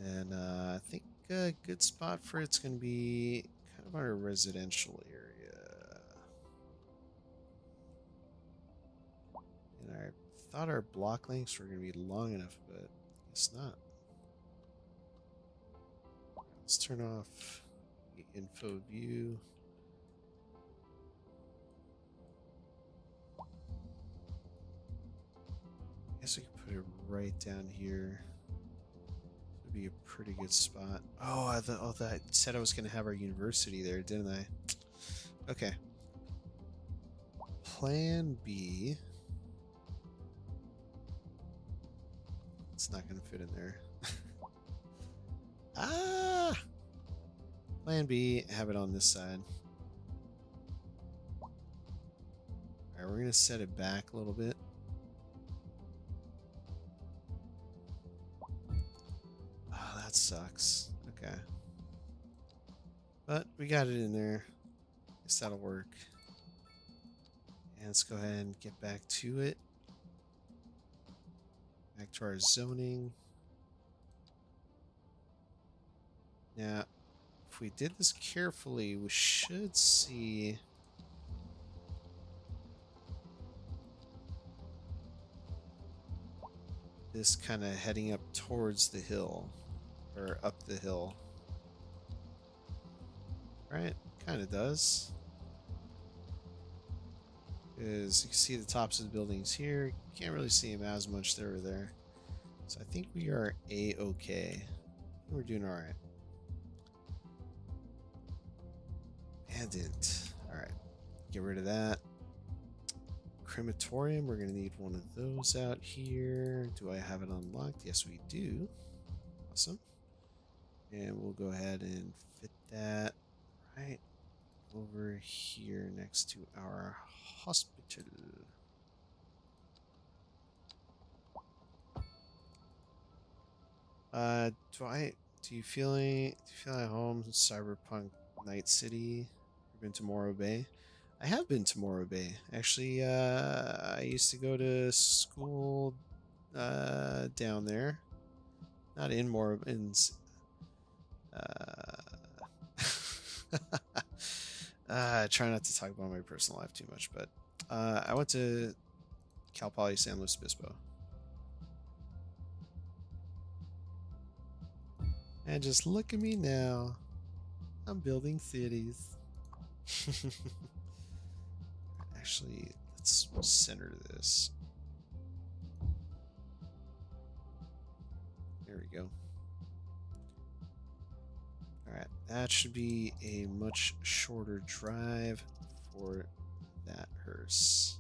And I think a good spot for it's going to be kind of our residential area. And I thought our block lengths were going to be long enough, but I guess not. Let's turn off the info view. I guess we could put it right down here. Would be a pretty good spot. Oh, I said I was going to have our university there, didn't I? Okay. Plan B. It's not going to fit in there. Ah! Plan B, have it on this side. Alright, we're going to set it back a little bit. Oh, that sucks. Okay. But we got it in there. Guess that'll work. And let's go ahead and get back to it. Back to our zoning. Now, if we did this carefully, we should see this kind of heading up towards the hill, or up the hill. Right? Kind of does. Because you can see the tops of the buildings here. You can't really see them as much there or there. So I think we are A-okay. We're doing alright. Abandoned. Alright. Get rid of that. Crematorium. We're going to need one of those out here. Do I have it unlocked? Yes, we do. Awesome. And we'll go ahead and fit that right over here next to our hospital. Do you feel at home in Cyberpunk Night City? You've been to Morro Bay? I have been to Morro Bay. Actually, I used to go to school down there. Not in Morro, I try not to talk about my personal life too much, but I went to Cal Poly San Luis Obispo. And just look at me now. I'm building cities. Actually, let's center this. There we go. Alright, that should be a much shorter drive for that hearse.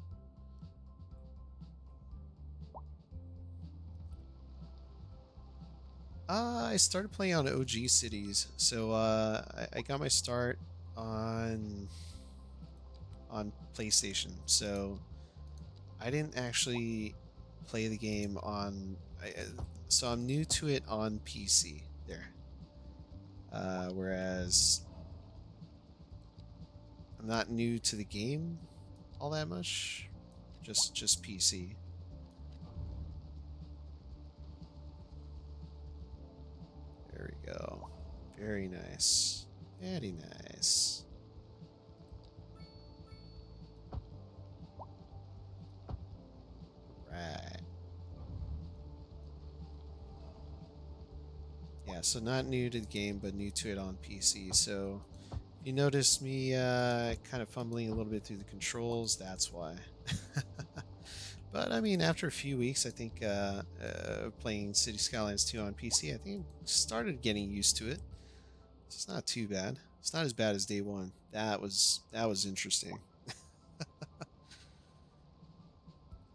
I started playing on OG cities, so I got my start on PlayStation. So I didn't actually play the game on. So I'm new to it on PC there. Whereas I'm not new to the game all that much, just PC. There we go. Very nice. Very nice. Right. Yeah, so not new to the game, but new to it on PC. So if you notice me kind of fumbling a little bit through the controls, that's why. But I mean, after a few weeks, I think playing City Skylines 2 on PC, I think I started getting used to it. It's not too bad. It's not as bad as day one. That was interesting.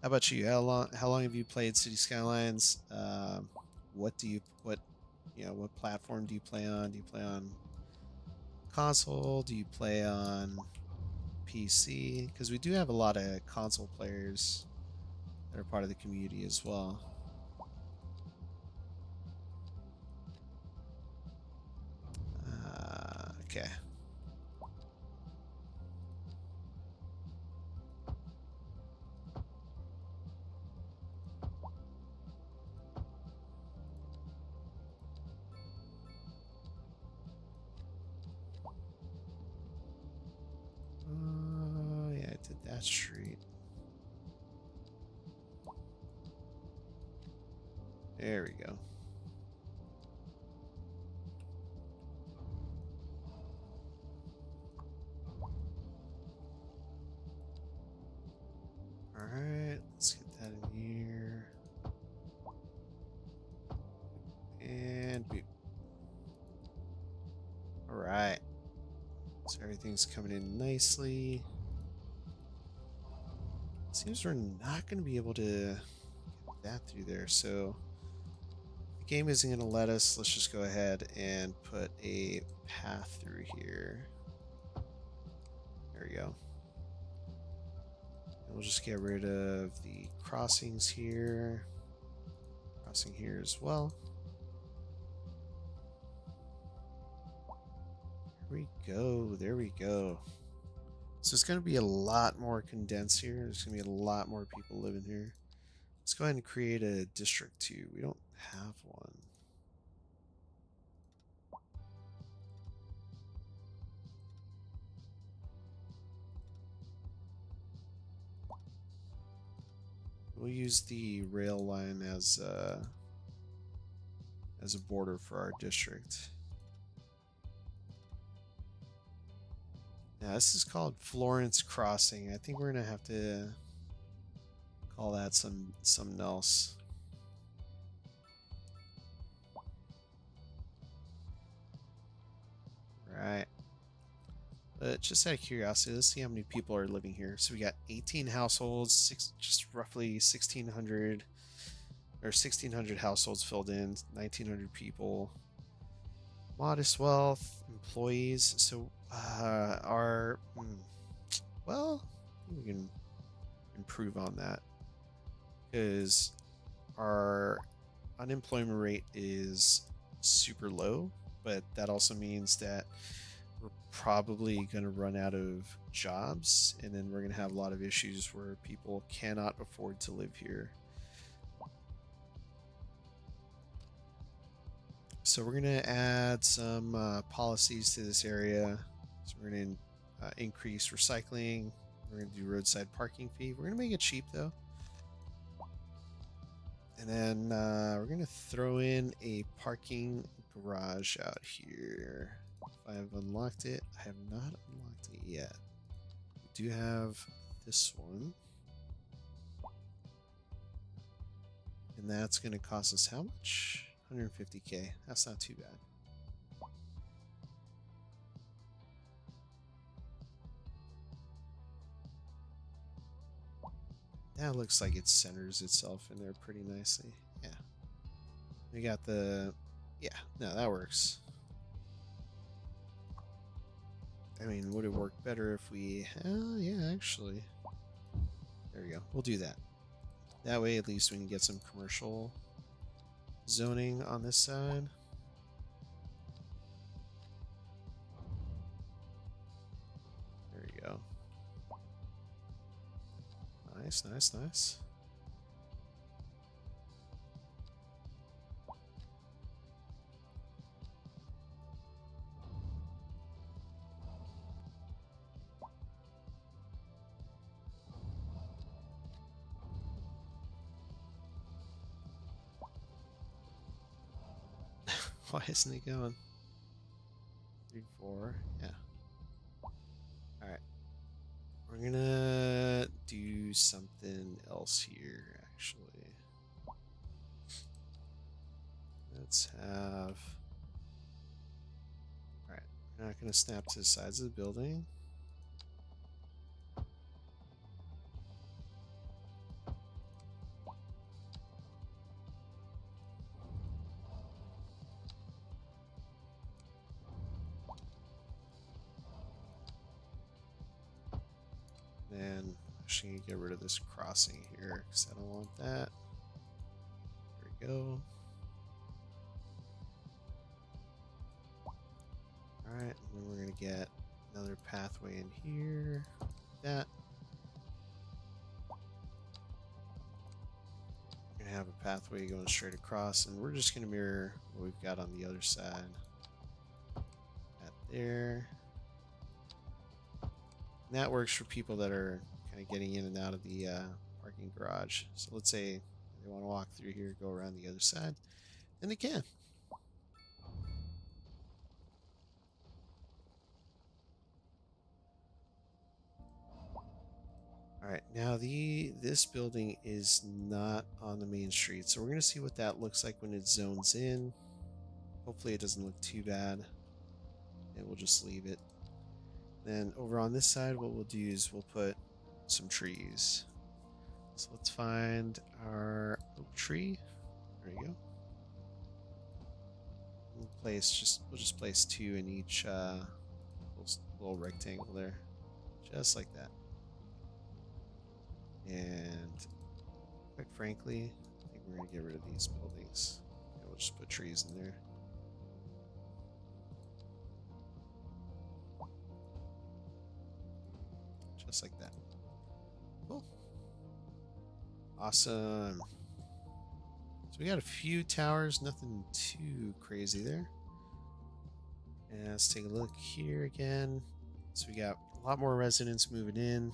How about you? How long have you played City Skylines? What do you what what platform do you play on? Do you play on console? Do you play on PC? Because we do have a lot of console players that are part of the community as well. Okay. Yeah, I did that street. There we go. Alright, let's get that in here. And boop. Alright. So everything's coming in nicely. Seems we're not going to be able to get that through there, so the game isn't going to let us. Let's just go ahead and put a path through here. There we go. And we'll just get rid of the crossings here. Crossing here as well. There we go. There we go. So it's going to be a lot more condensed here. There's going to be a lot more people living here. Let's go ahead and create a district 2. We don't have one. We'll use the rail line as a border for our district. Now this is called Florence Crossing. I think we're gonna have to call that something else. Right. But just out of curiosity, let's see how many people are living here. So we got 18 households, just roughly 1,600 or 1,600 households filled in, 1,900 people. Modest wealth, employees. So well, we can improve on that because our unemployment rate is super low, but that also means that we're probably going to run out of jobs, and then we're going to have a lot of issues where people cannot afford to live here. So we're going to add some policies to this area. So we're going to increase recycling. We're going to do roadside parking fee. We're going to make it cheap though. And then we're going to throw in a parking garage out here. If I have unlocked it, I have not unlocked it yet. We do have this one. And that's going to cost us how much? 150k. That's not too bad. That looks like it centers itself in there pretty nicely. Yeah. We got the... Yeah, no, that works. I mean, would it work better if we... yeah, actually. There we go. We'll do that. That way, at least we can get some commercial zoning on this side. There you go. Nice, nice, nice. Why isn't he going? 3, 4, yeah. Alright. We're gonna do something else here, actually. Let's have... Alright, we're not gonna snap to the sides of the building. actually going to get rid of this crossing here because I don't want that. There we go. Alright, and then we're going to get another pathway in here. Like that. We're going to have a pathway going straight across, and we're just going to mirror what we've got on the other side. That there. And that works for people that are kind of getting in and out of the parking garage. So let's say they want to walk through here, go around the other side, and they can. Alright, now this building is not on the main street, so we're going to see what that looks like when it zones in. Hopefully it doesn't look too bad, and we'll just leave it. Then over on this side, what we'll do is we'll put some trees. So let's find our oak tree. There we go. We'll just place 2 in each little rectangle there, just like that. And quite frankly, I think we're gonna get rid of these buildings. And we'll just put trees in there. Just like that. Cool. Awesome. So we got a few towers, nothing too crazy there. And let's take a look here again. So we got a lot more residents moving in.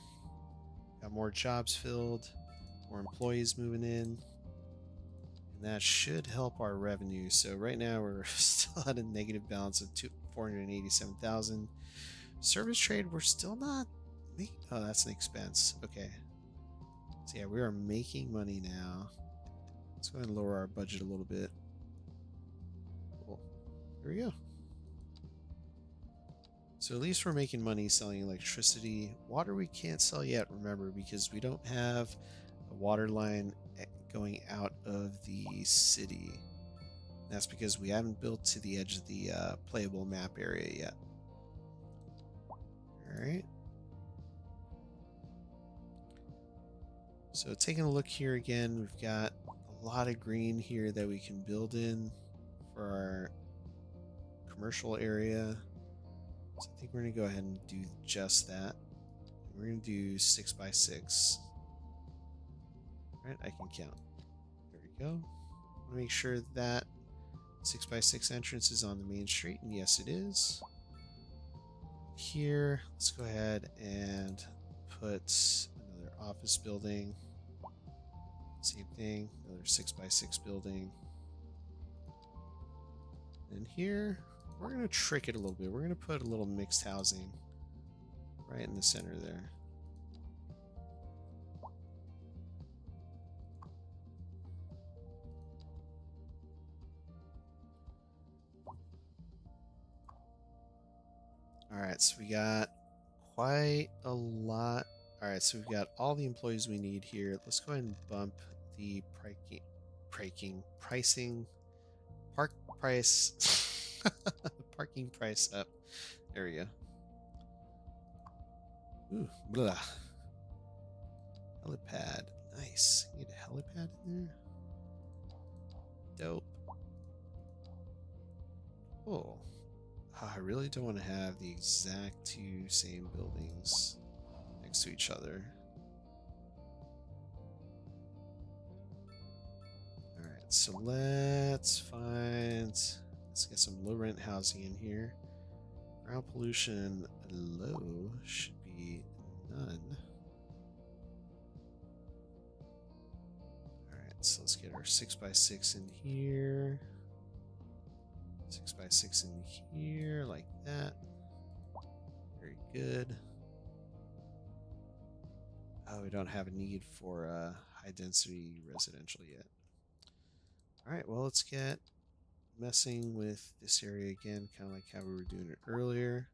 Got more jobs filled, more employees moving in. And that should help our revenue. So right now we're still at a negative balance of 487,000. Service trade, we're still not making. Oh, that's an expense. Okay. So yeah, we are making money now. Let's go ahead and lower our budget a little bit. Cool. Here we go. So at least we're making money selling electricity. Water we can't sell yet, remember, because we don't have a water line going out of the city. That's because we haven't built to the edge of the playable map area yet. Alright. So taking a look here again, we've got a lot of green here that we can build in for our commercial area. So I think we're going to go ahead and do just that. We're going to do 6 by 6. Right, I can count. There we go. Make sure that 6 by 6 entrance is on the main street, and yes it is. Here, let's go ahead and put another office building. Same thing, another 6 by 6 building. And here, we're going to trick it a little bit. We're going to put a little mixed housing right in the center there. Alright, so we got quite a lot. Alright, so we've got all the employees we need here. Let's go ahead and bump the parking price up. There we go. Ooh, blah. Helipad. Nice. Need a helipad in there? Dope. Oh. I really don't want to have the exact 2 same buildings next to each other. Alright, so let's get some low rent housing in here. Ground pollution low should be none. Alright, so let's get our 6 by 6 in here. 6 by 6 in here, like that. Very good. Oh, we don't have a need for high density residential yet. Alright, well, let's get messing with this area again, kind of like how we were doing it earlier.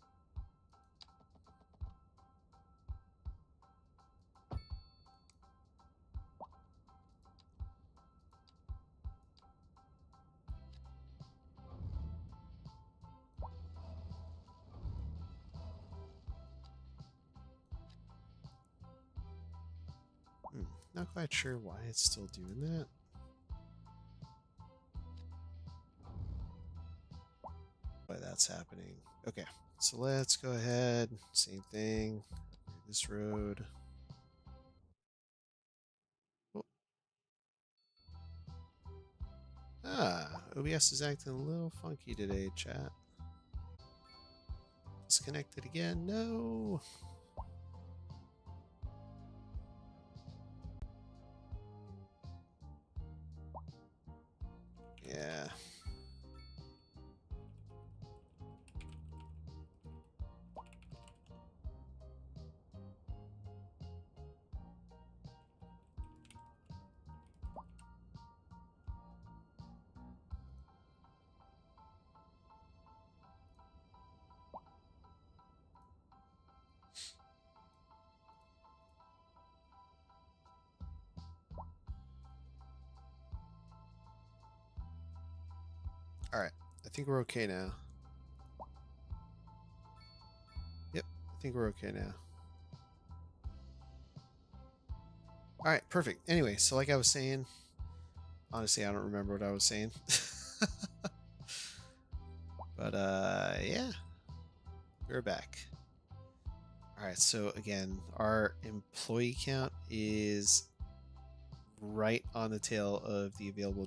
Not quite sure why it's still doing that. Why that's happening. Okay, so let's go ahead. Same thing. This road. Oh. OBS is acting a little funky today, chat. Disconnected again. No. Yeah. All right. I think we're okay now. Yep. I think we're okay now. All right. Perfect. Anyway, so like I was saying, honestly, I don't remember what I was saying. But yeah, we're back. All right. So again, our employee count is right on the tail of the available